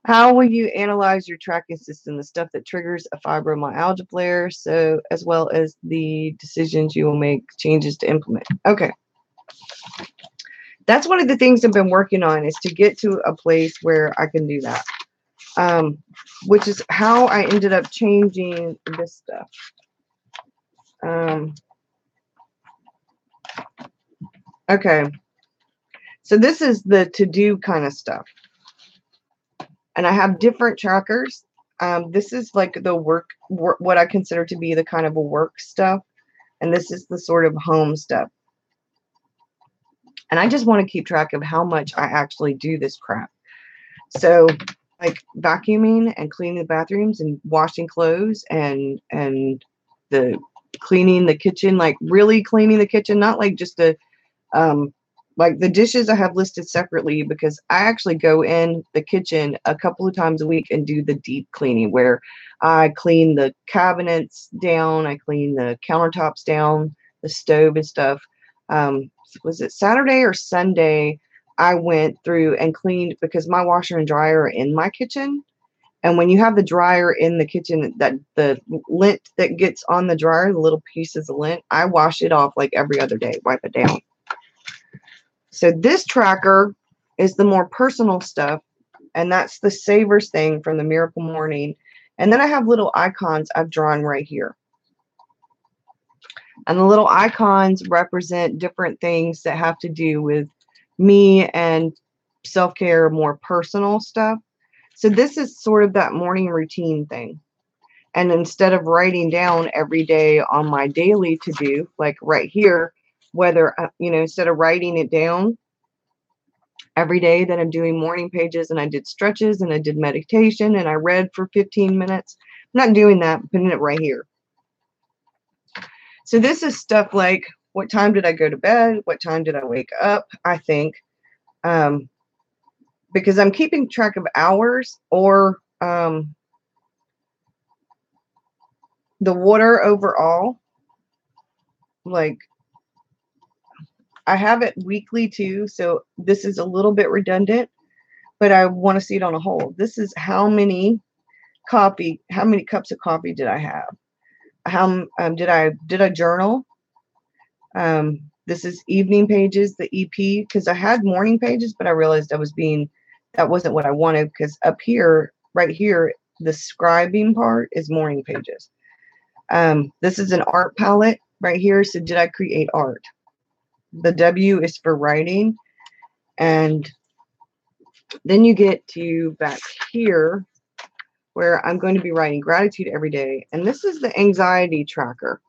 How will you analyze your tracking system, the stuff that triggers a fibromyalgia flare, so as well as the decisions you will make, changes to implement? Okay. That's one of the things I've been working on, is to get to a place where I can do that, which is how I ended up changing this stuff. Okay. So this is the to-do kind of stuff. And I have different trackers. This is like the work, what I consider to be the kind of a work stuff. And this is the sort of home stuff. And I just want to keep track of how much I actually do this crap. So like vacuuming and cleaning the bathrooms and washing clothes and the cleaning the kitchen, like really cleaning the kitchen, not like just a like the dishes I have listed separately, because I actually go in the kitchen a couple of times a week and do the deep cleaning, where I clean the cabinets down, I clean the countertops down, the stove and stuff. Was it Saturday or Sunday? I went through and cleaned, because my washer and dryer are in my kitchen. And when you have the dryer in the kitchen, that the lint that gets on the dryer, the little pieces of lint, I wash it off like every other day, wipe it down. So this tracker is the more personal stuff, and that's the Savers thing from the Miracle Morning. And then I have little icons I've drawn right here. And the little icons represent different things that have to do with me and self-care, more personal stuff. So this is sort of that morning routine thing. And instead of writing down every day on my daily to-do, like right here, whether, instead of writing it down every day that I'm doing morning pages and I did stretches and I did meditation and I read for 15 minutes, I'm not doing that, I'm putting it right here. So this is stuff like, what time did I go to bed? What time did I wake up? I think, because I'm keeping track of hours, or the water overall. Like, I have it weekly too, so this is a little bit redundant, but I want to see it on a whole. This is how many cups of coffee did I have? How did I journal? This is evening pages, the EP, because I had morning pages, but I realized that wasn't what I wanted, because up here, right here, the scribing part is morning pages. This is an art palette right here. So did I create art? The W is for writing. And then you get to back here where I'm going to be writing gratitude every day. And this is the anxiety tracker.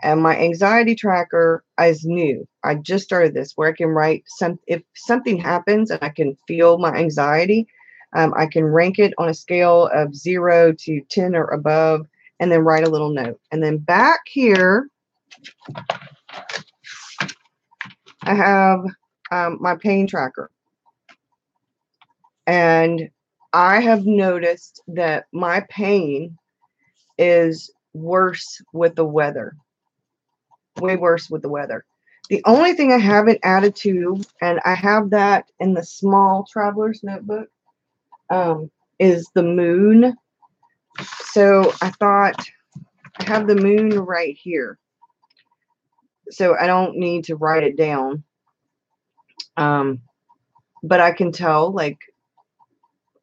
And my anxiety tracker is new. I just started this, where I can write if something happens and I can feel my anxiety, I can rank it on a scale of 0 to 10 or above, and then write a little note. And then back here, I have my pain tracker. And I have noticed that my pain is worse with the weather. Way worse with the weather. The only thing I haven't added to, and I have that in the small traveler's notebook, is the moon. So I thought, I have the moon right here, so I don't need to write it down. Um, but I can tell, like,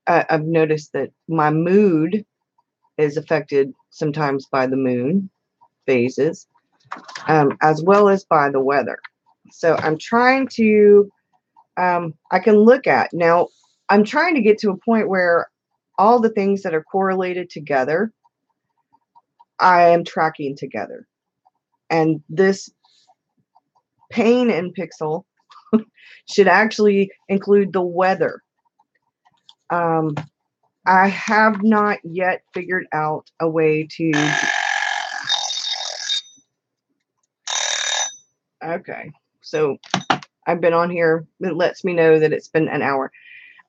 I've noticed that my mood is affected sometimes by the moon phases, as well as by the weather. So I'm trying to, I can look at now, I'm trying to get to a point where all the things that are correlated together, I am tracking together. And this pane in pixel should actually include the weather. Um, I have not yet figured out a way to. Okay, so I've been on here. It lets me know that it's been an hour.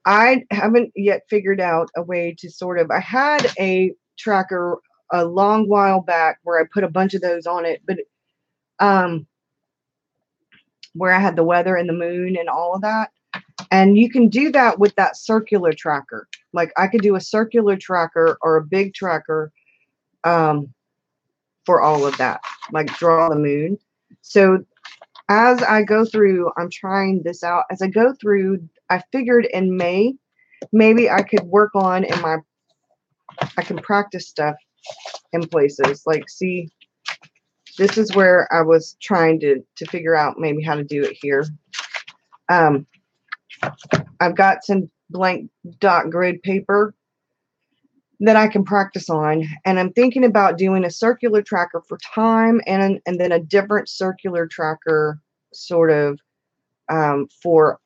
I haven't yet figured out a way to sort of. I had a tracker a long while back where I put a bunch of those on it, but um, where I had the weather and the moon and all of that. And you can do that with that circular tracker. Like I could do a circular tracker or a big tracker for all of that, like draw the moon. So as I go through, I'm trying this out. As I go through, I figured in May, maybe I could work on I can practice stuff in places. Like, see, this is where I was trying to figure out maybe how to do it here. I've got some blank dot grid paper that I can practice on, and I'm thinking about doing a circular tracker for time and then a different circular tracker sort of for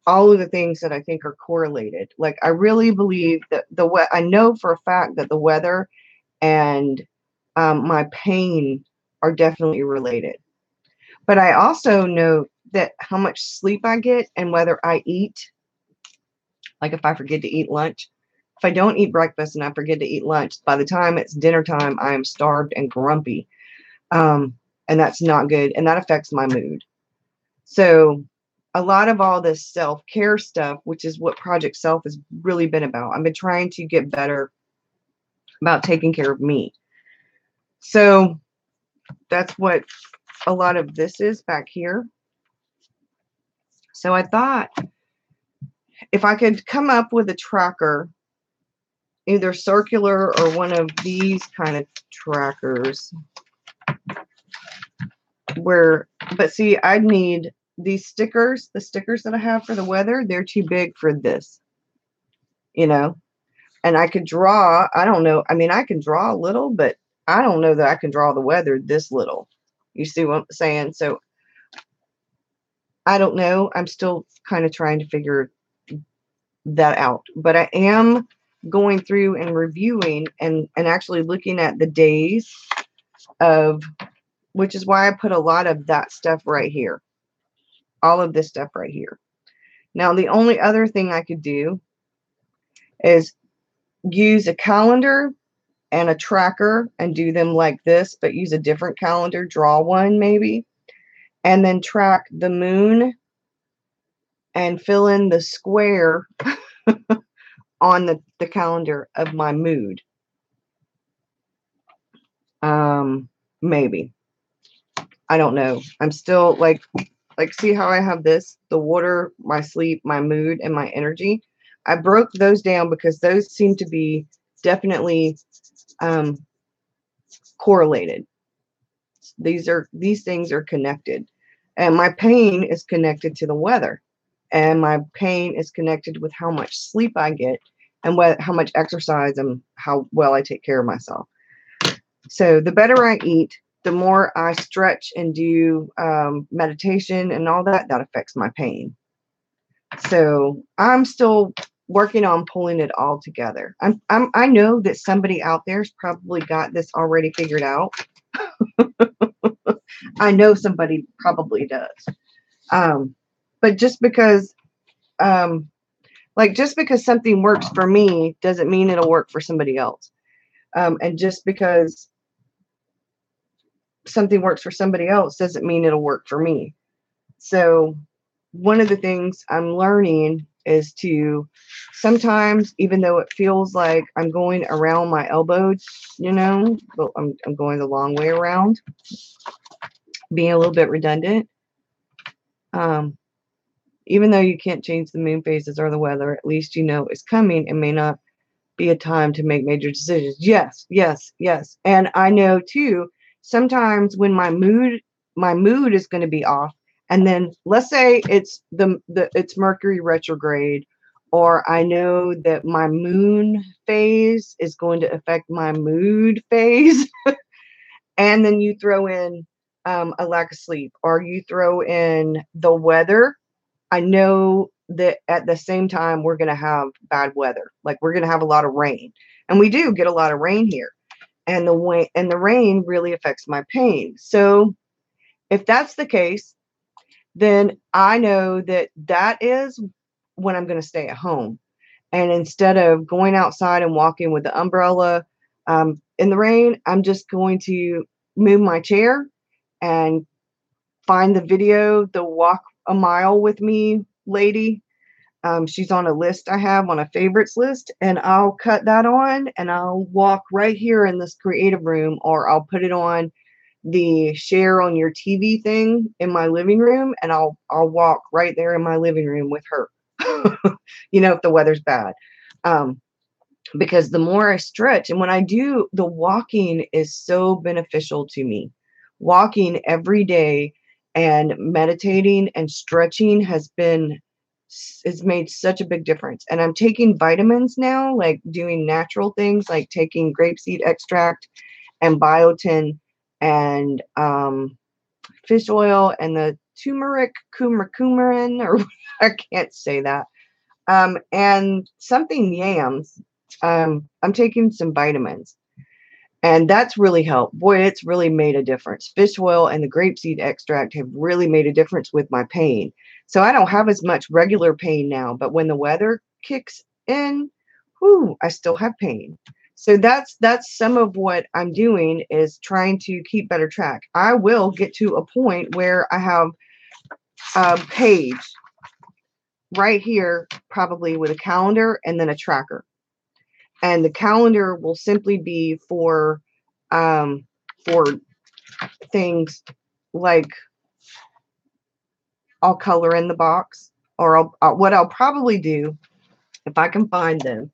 all of the things that I think are correlated. Like I really believe that I know for a fact that the weather and my pain are definitely related. But I also know that how much sleep I get and whether I eat, like if I forget to eat lunch, if I don't eat breakfast and I forget to eat lunch, by the time it's dinner time, I am starved and grumpy. And that's not good. And that affects my mood. So a lot of all this self-care stuff, which is what Project Self has really been about. I've been trying to get better about taking care of me. So that's what a lot of this is back here. So I thought if I could come up with a tracker, either circular or one of these kind of trackers, but see, I'd need these stickers, the stickers that I have for the weather, they're too big for this, and I could draw, I don't know, I mean, I can draw a little, but I don't know that I can draw the weather this little. You see what I'm saying? So I don't know. I'm still kind of trying to figure that out, but I am going through and reviewing and actually looking at the days of, which is why I put a lot of that stuff right here, all of this stuff right here. Now, the only other thing I could do is use a calendar and a tracker and do them like this, but use a different calendar, draw one maybe, and then track the moon and fill in the square on the calendar of my mood. Maybe. I don't know. I'm still like see how I have this, the water, my sleep, my mood, and my energy. I broke those down because those seem to be definitely correlated. These things are connected. And my pain is connected to the weather. And my pain is connected with how much sleep I get and how much exercise and how well I take care of myself. So the better I eat, the more I stretch and do meditation and all that, that affects my pain. So I'm still working on pulling it all together. I know that somebody out there's probably got this already figured out. I know somebody probably does. But just because just because something works for me doesn't mean it'll work for somebody else. And just because something works for somebody else doesn't mean it'll work for me. So one of the things I'm learning is to sometimes, even though it feels like I'm going around my elbows, but I'm going the long way around, being a little bit redundant. Even though you can't change the moon phases or the weather, at least you know it's coming. It may not be a time to make major decisions. Yes, yes, yes. And I know too, sometimes when my mood is going to be off, and then let's say it's it's Mercury retrograde, or I know that my moon phase is going to affect my mood phase, and then you throw in a lack of sleep, or you throw in the weather. I know that at the same time we're going to have bad weather. Like we're going to have a lot of rain. And we do get a lot of rain here. And the rain really affects my pain. So if that's the case, then I know that that is when I'm going to stay at home. And instead of going outside and walking with the umbrella in the rain, I'm just going to move my chair and find the video, the walk a mile with me lady. She's on a list I have on a favorites list, and I'll cut that on and I'll walk right here in this creative room, or I'll put it on the share on your TV thing in my living room, and I'll walk right there in my living room with her. If the weather's bad. Because the more I stretch, and when I do, the walking is so beneficial to me. Walking every day and meditating and stretching has made such a big difference. And I'm taking vitamins now, like doing natural things like taking grapeseed extract and biotin and fish oil and the turmeric coumarin, or I can't say that. And something yams. I'm taking some vitamins, and that's really helped. Boy, it's really made a difference. Fish oil and the grapeseed extract have really made a difference with my pain. So I don't have as much regular pain now, but when the weather kicks in, whoo, I still have pain. So that's some of what I'm doing, is trying to keep better track. I will get to a point where I have a page right here, probably with a calendar and then a tracker. And the calendar will simply be for things like I'll color in the box, or what I'll probably do, if I can find them,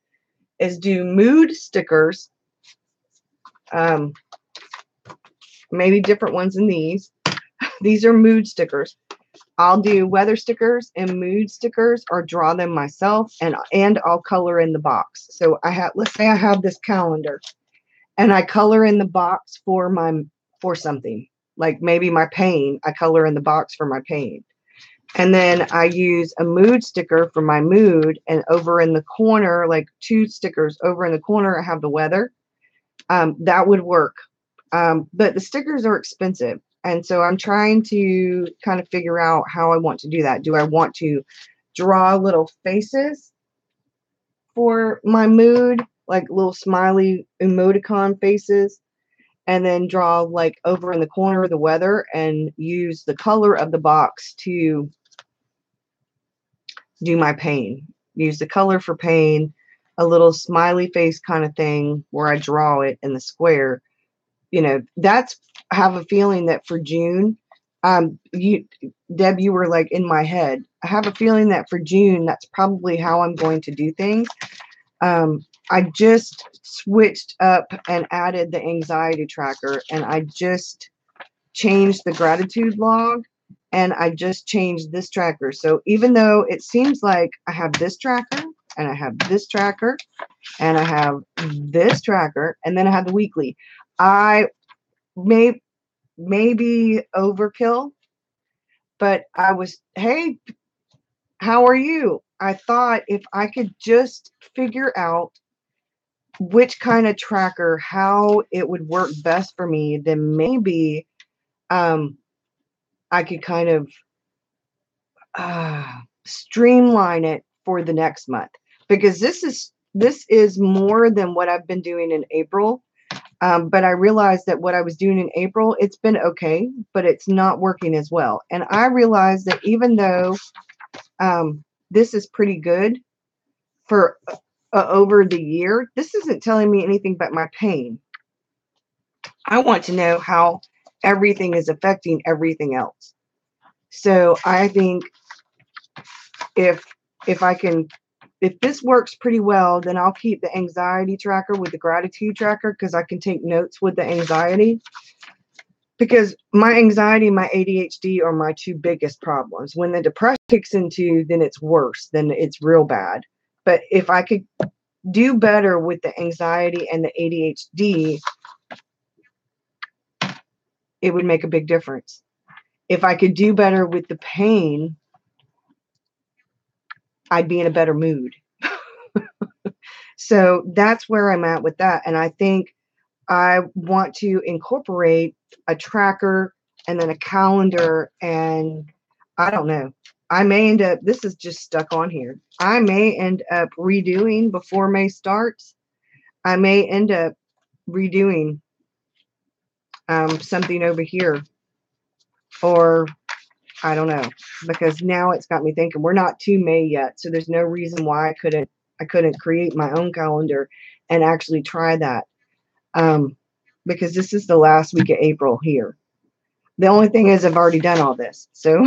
is do mood stickers, maybe different ones than these. These are mood stickers. I'll do weather stickers and mood stickers, or draw them myself, and I'll color in the box. So let's say I have this calendar, and I color in the box for something, like maybe my pain. I color in the box for my pain. And then I use a mood sticker for my mood, and over in the corner, like 2 stickers over in the corner, I have the weather. That would work. But the stickers are expensive. And so I'm trying to kind of figure out how I want to do that. Do I want to draw little faces for my mood, like little smiley emoticon faces, and then draw like over in the corner of the weather, and use the color of the box to do my pain? Use the color for pain, a little smiley face kind of thing where I draw it in the square. I have a feeling that for June, Deb, you were like in my head. I have a feeling that for June, that's probably how I'm going to do things. I just switched up and added the anxiety tracker, and I just changed the gratitude log, and I just changed this tracker. So even though it seems like I have this tracker, and I have this tracker, and I have this tracker, and then I have the weekly, I maybe overkill, but hey, how are you? I thought if I could just figure out which kind of tracker, how it would work best for me, then maybe I could kind of streamline it for the next month, because this is more than what I've been doing in April. But I realized that what I was doing in April, it's been okay, but it's not working as well. And I realized that even though this is pretty good for over the year, this isn't telling me anything but my pain. I want to know how everything is affecting everything else. So I think if I can, if this works pretty well, then I'll keep the anxiety tracker with the gratitude tracker, because I can take notes with the anxiety. Because my anxiety and my ADHD are my two biggest problems. When the depression kicks into, then it's worse. Then it's real bad. But if I could do better with the anxiety and the ADHD, it would make a big difference. If I could do better with the pain, I'd be in a better mood. So that's where I'm at with that. And I think I want to incorporate a tracker and then a calendar, and I don't know. I may end up, this is just stuck on here. I may end up redoing before May starts. I may end up redoing something over here, or I don't know, because now it's got me thinking we're not to May yet. So there's no reason why I couldn't create my own calendar and actually try that. Because this is the last week of April here. The only thing is I've already done all this. So,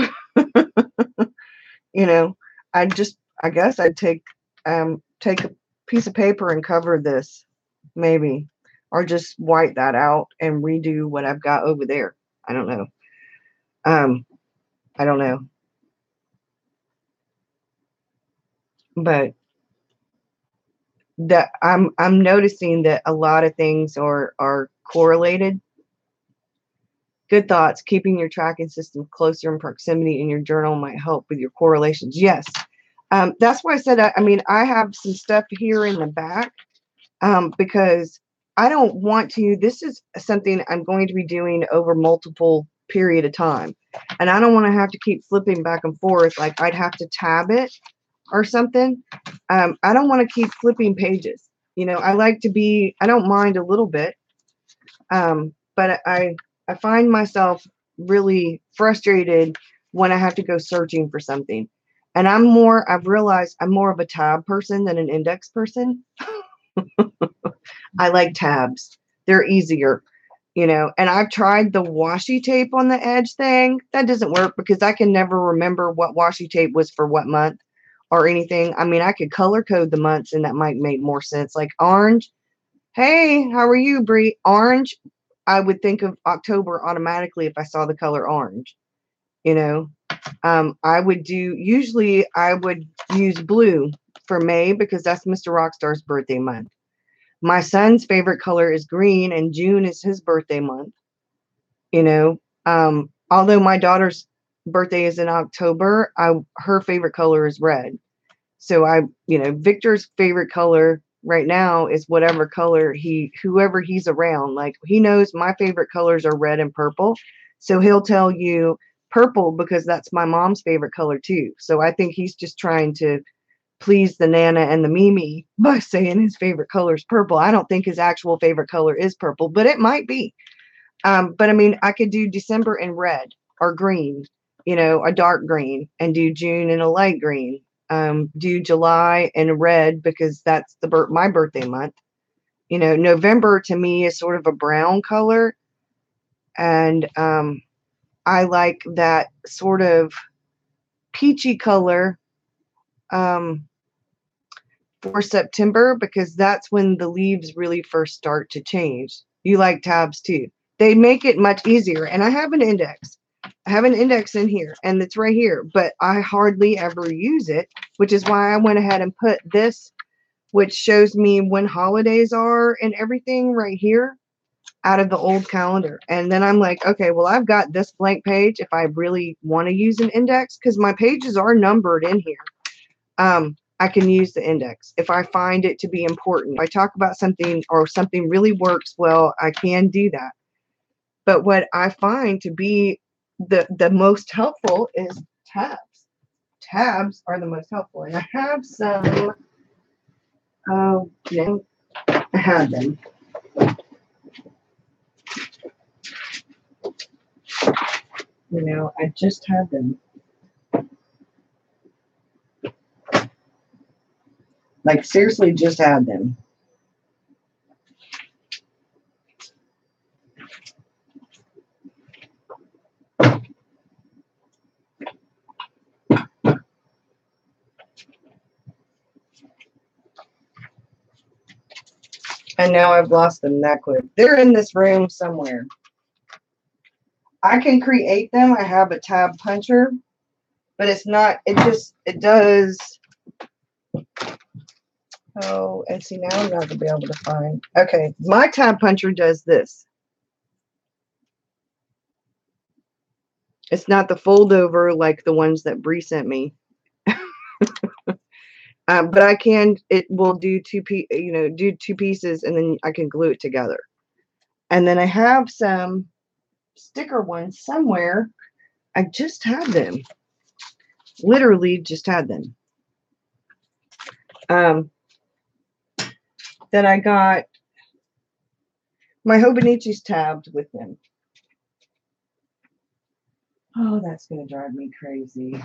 you know, I guess I'd take a piece of paper and cover this, maybe, or just white that out and redo what I've got over there. I don't know. I don't know. But that I'm noticing that a lot of things are correlated. Good thoughts. Keeping your tracking system closer in proximity in your journal might help with your correlations. Yes. That's why I said, I mean, I have some stuff here in the back, because I don't want to, this is something I'm going to be doing over multiple period of time. And I don't want to have to keep flipping back and forth. Like I'd have to tab it or something. I don't want to keep flipping pages. You know, I don't mind a little bit. But I find myself really frustrated when I have to go searching for something. And I've realized I'm more of a tab person than an index person. I like tabs. They're easier, you know, and I've tried the washi tape on the edge thing. That doesn't work because I can never remember what washi tape was for what month or anything. I mean, I could color code the months and that might make more sense. Like orange. Hey, how are you, Bree? Orange. I would think of October automatically if I saw the color orange, you know. Usually I would use blue for May because that's Mr. Rockstar's birthday month. My son's favorite color is green and June is his birthday month, you know. Although my daughter's birthday is in October, her favorite color is red. So Victor's favorite color right now is whatever color whoever he's around. Like he knows my favorite colors are red and purple. So he'll tell you purple because that's my mom's favorite color too. So I think he's just trying to please the Nana and the Mimi by saying his favorite color is purple. I don't think his actual favorite color is purple, but it might be. But I mean, I could do December in red or green, you know, a dark green, and do June in a light green. Do July in red because that's my birthday month. You know, November to me is sort of a brown color, and I like that sort of peachy color for September because that's when the leaves really first start to change. You like tabs too. They make it much easier, and I have an index. I have an index in here and it's right here, but I hardly ever use it, which is why I went ahead and put this, which shows me when holidays are and everything right here out of the old calendar. And then I'm like, okay, well, I've got this blank page if I really want to use an index because my pages are numbered in here. I can use the index if I find it to be important. If I talk about something or something really works well, I can do that. But what I find to be the most helpful is tabs. Tabs are the most helpful. And I have some, oh, no, I had them. You know, I just had them. Like, seriously, just had them. And now I've lost them that quick. They're in this room somewhere. I can create them. I have a tab puncher, but it's not, it does. Oh, and see, now I'm not going to be able to find. Okay, my tab puncher does this. It's not the fold over like the ones that Bree sent me. But I can, it will do two pieces, and then I can glue it together. And then I have some sticker ones somewhere. I just had them. Literally just had them. That I got. My Hobonichi's tabbed with them. Oh, that's going to drive me crazy.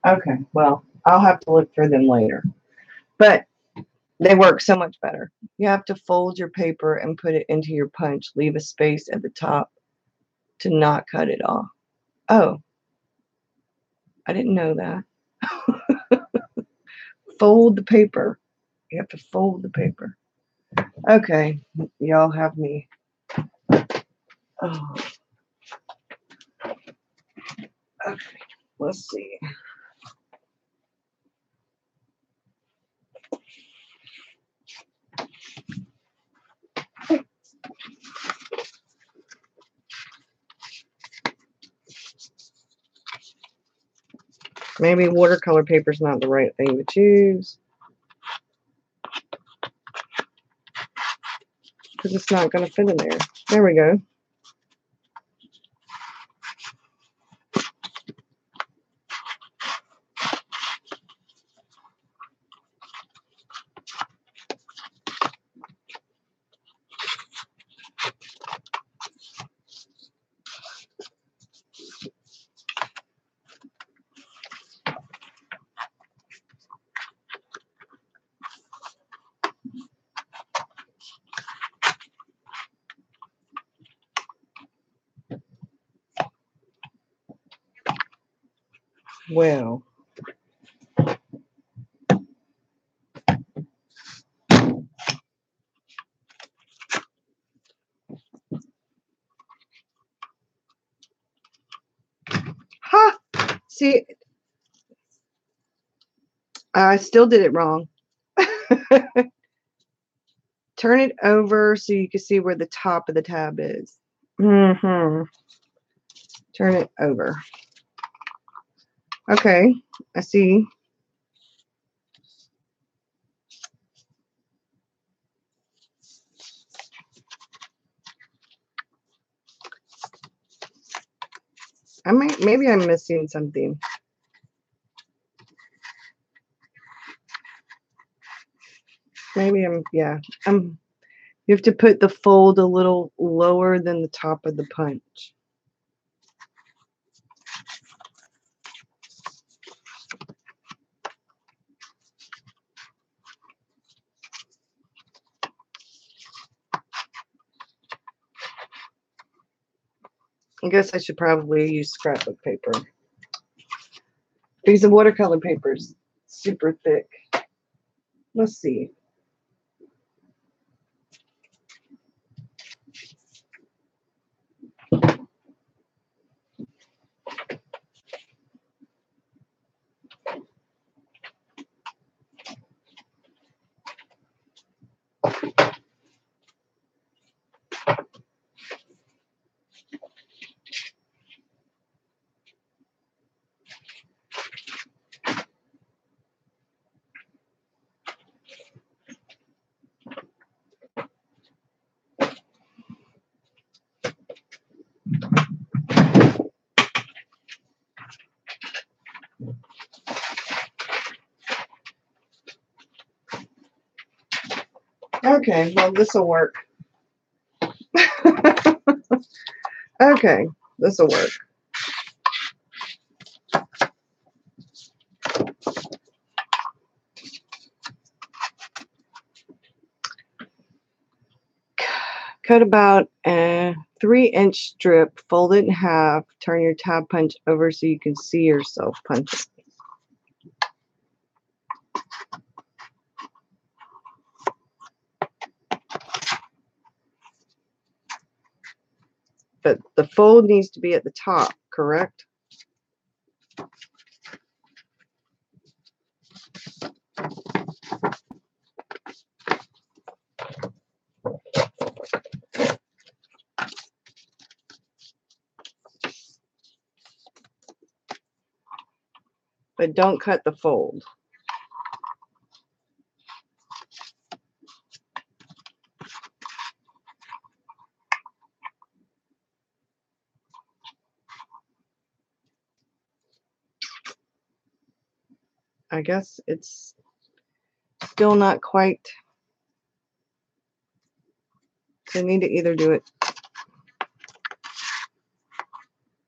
Okay, well, I'll have to look for them later. But they work so much better. You have to fold your paper and put it into your punch. Leave a space at the top to not cut it off. Oh, I didn't know that. Fold the paper. You have to fold the paper. Okay, y'all have me. Oh. Okay, let's see. Maybe watercolor paper is not the right thing to choose, because it's not going to fit in there. There we go. Well, ha! See, I still did it wrong. Turn it over so you can see where the top of the tab is. Turn it over. Okay, I see. Maybe I'm missing something. Maybe you have to put the fold a little lower than the top of the punch. I guess I should probably use scrapbook paper, because the watercolor paper is super thick. Let's see. Okay, well, this will work. Okay, this will work. Cut about a 3-inch strip, fold it in half, turn your tab punch over so you can see yourself punching. But the fold needs to be at the top, correct? But don't cut the fold. I guess it's still not quite. So I need to either do it.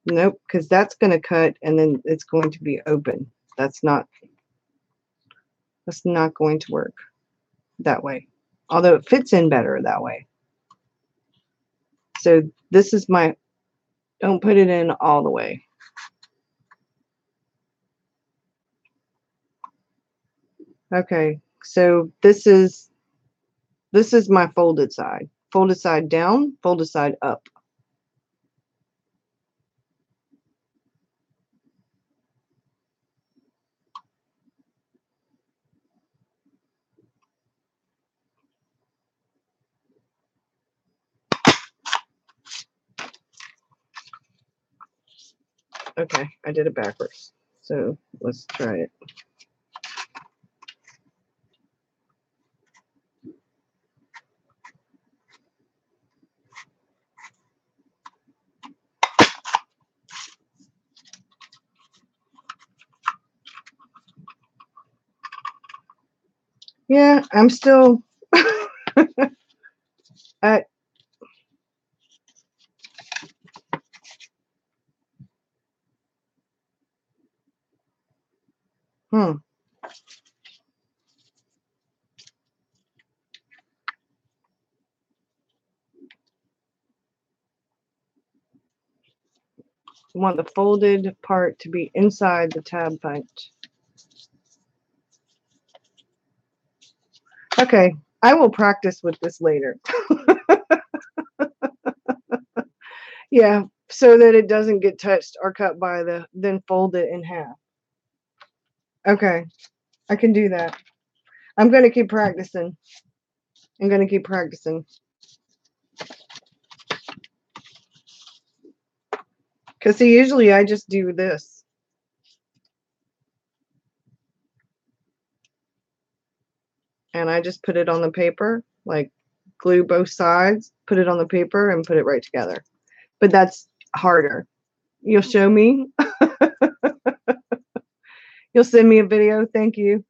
Nope, because that's going to cut and then it's going to be open. That's not going to work that way. Although it fits in better that way. So this is my, don't put it in all the way. Okay, so this is my folded side. Folded side down, folded side up. Okay, I did it backwards. So let's try it. Yeah, I'm still at want the folded part to be inside the tab punch. Okay, I will practice with this later. Yeah, so that it doesn't get touched or cut by the, then fold it in half. Okay, I can do that. I'm going to keep practicing. I'm going to keep practicing. Because see, usually I just do this. And I just put it on the paper, like glue both sides, put it on the paper, and put it right together. But that's harder. You'll show me? You'll send me a video? Thank you.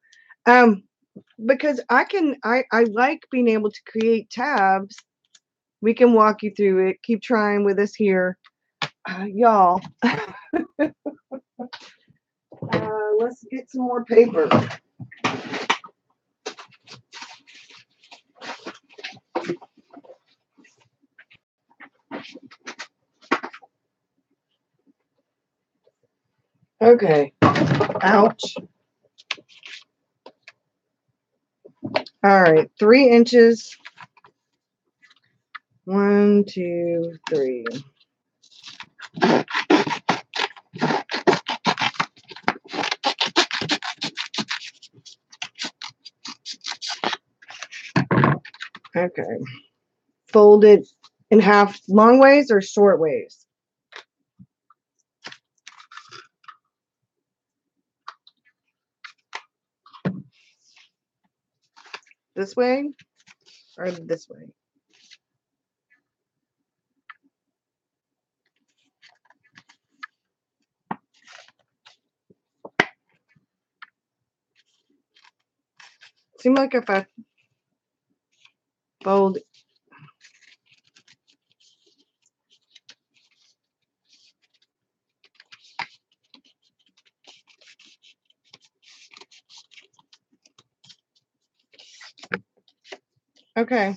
Because I like being able to create tabs. We can walk you through it. Keep trying with us here. Y'all. Let's get some more paper. Okay. Ouch. All right. 3 inches. 1, 2, 3. Okay. Fold it in half long ways or short ways? This way or this way? Seems like if I fold. Okay.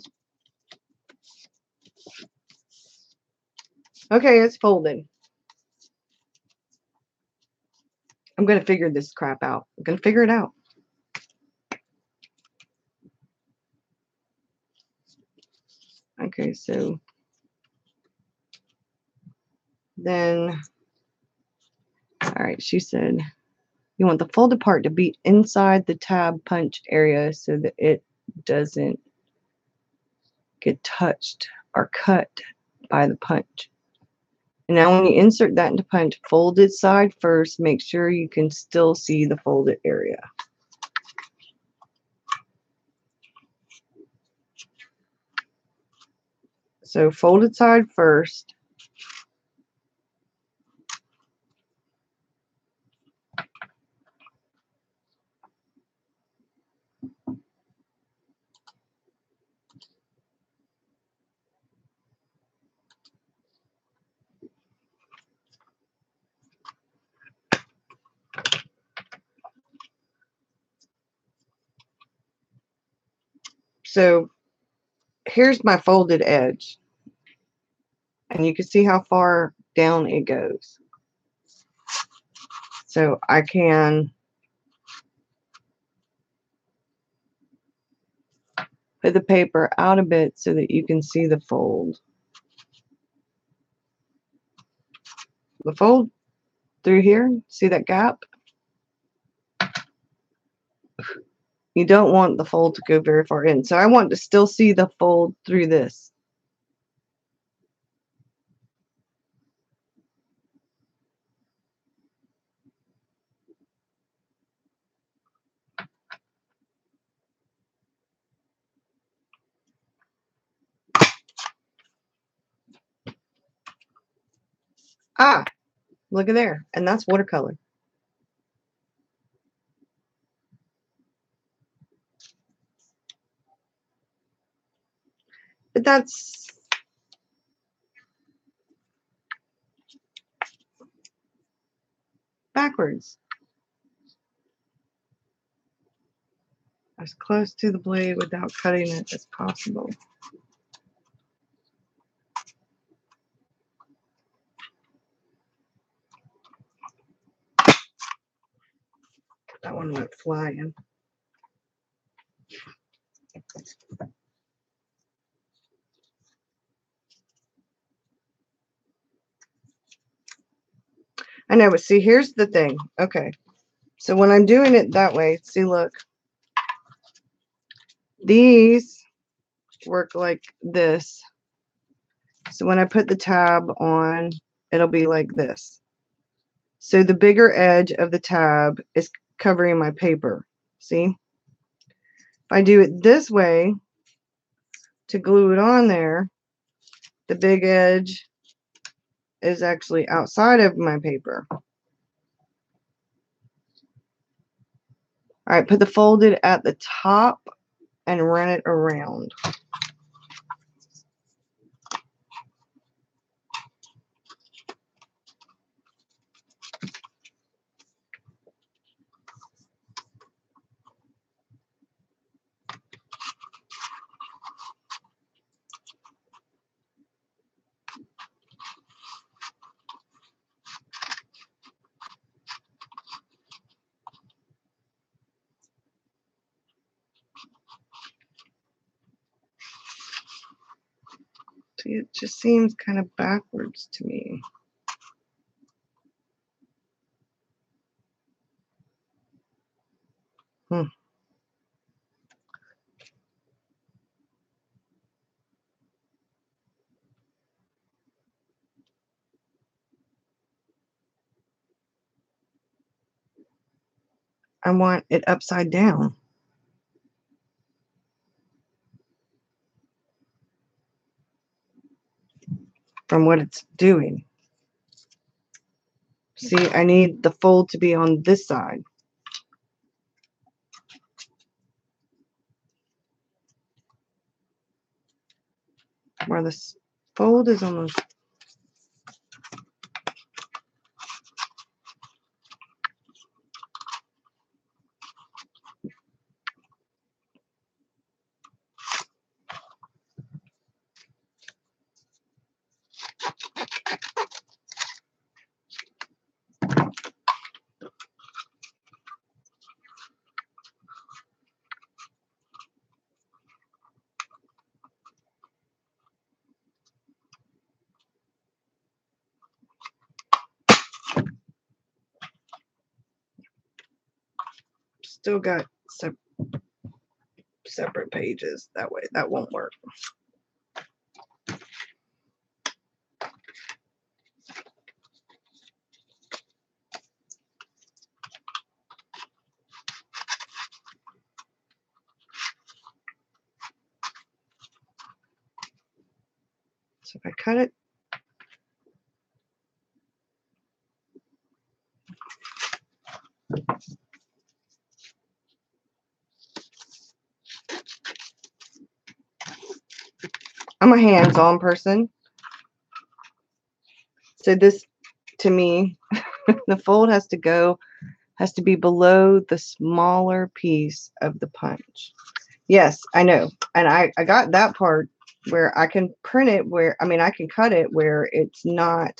Okay, it's folded. I'm going to figure this crap out. I'm going to figure it out. Okay, so then, all right, she said, you want the folded part to be inside the tab punch area so that it doesn't get touched or cut by the punch. And now when you insert that into punch, fold it side first. Make sure you can still see the folded area. So folded side first. So here's my folded edge. And you can see how far down it goes. So I can put the paper out a bit so that you can see the fold. The fold through here, see that gap? You don't want the fold to go very far in. So I want to still see the fold through this. Ah, look at there. And that's watercolor. But that's backwards. As close to the blade without cutting it as possible. That one went flying. I know, but see, here's the thing. Okay. So when I'm doing it that way, see, look. These work like this. So when I put the tab on, it'll be like this. So the bigger edge of the tab is covering my paper. See? If I do it this way to glue it on there, the big edge is actually outside of my paper. All right, put the folded at the top and run it around. See, it just seems kind of backwards to me. I want it upside down. From what it's doing. See, I need the fold to be on this side. Where this fold is almost. still got separate pages. That way, that won't work. So if I cut it, I'm a hands-on person. So this, to me, the fold has to be below the smaller piece of the punch. Yes, I know. And I got that part where I can print it where, I mean, I can cut it where it's not.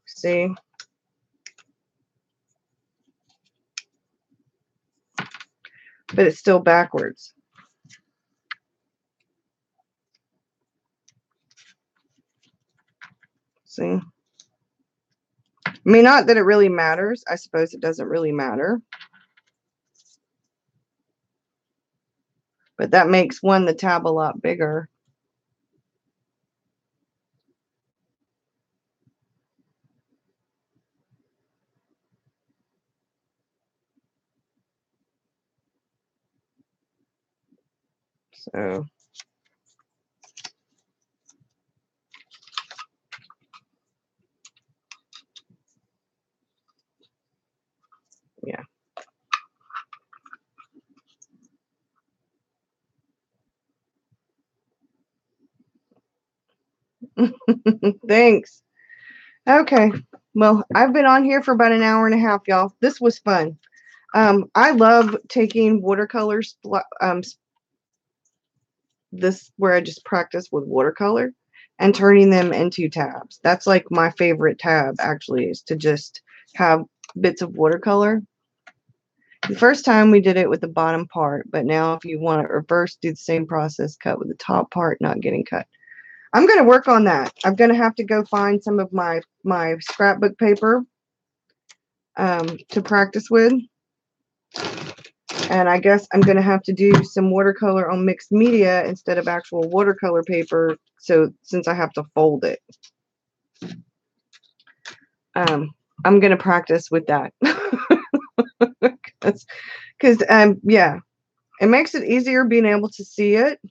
See? But it's still backwards. See? I mean, not that it really matters. I suppose it doesn't really matter. But that makes the tab a lot bigger. So yeah. Thanks. Okay. Well, I've been on here for about an hour and a half, y'all. This was fun. I love taking watercolors. This where I just practice with watercolor and turning them into tabs. That's like my favorite tab, actually, is to just have bits of watercolor. The first time we did it with the bottom part, but now if you want to reverse, do the same process, cut with the top part not getting cut. I'm going to work on that. I'm going to have to go find some of my scrapbook paper to practice with. And I guess I'm going to have to do some watercolor on mixed media instead of actual watercolor paper. So since I have to fold it, I'm going to practice with that. Because yeah, it makes it easier being able to see it.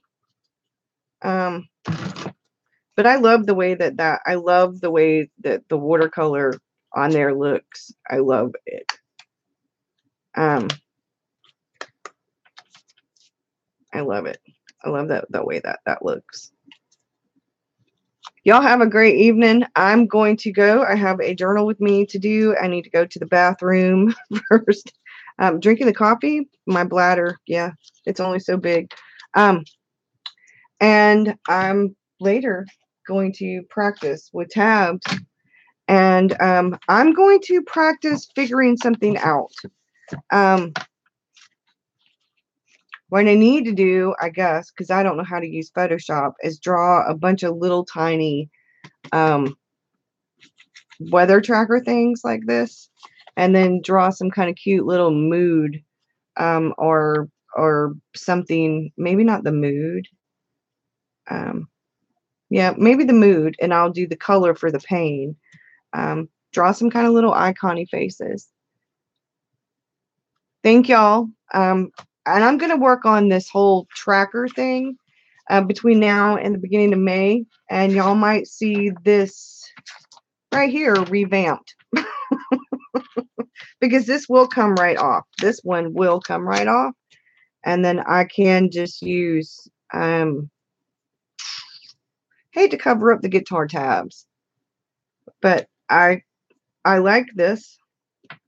But I love the way that I love the way that the watercolor on there looks. I love it. I love it. I love the way that looks. Y'all have a great evening. I'm going to go. I have a journal with me to do. I need to go to the bathroom first. Drinking the coffee, my bladder, yeah, it's only so big. And I'm later going to practice with tabs. And I'm going to practice figuring something out. What I need to do, I guess, because I don't know how to use Photoshop, is draw a bunch of little tiny weather tracker things like this, and then draw some kind of cute little mood or something. Maybe not the mood. Yeah, maybe the mood, and I'll do the color for the pain. Draw some kind of little icon-y faces. Thank y'all. And I'm going to work on this whole tracker thing between now and the beginning of May. And y'all might see this right here revamped. Because this will come right off. This one will come right off. And then I can just use, hate to cover up the guitar tabs. But I like this.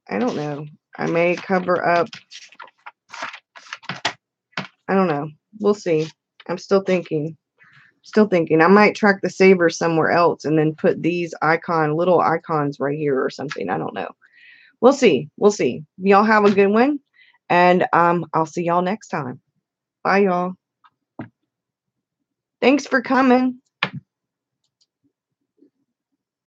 I don't know. I may cover up. I don't know. We'll see. I'm still thinking. I might track the saber somewhere else and then put these little icons right here or something. I don't know. We'll see. Y'all have a good one. And I'll see y'all next time. Bye, y'all. Thanks for coming.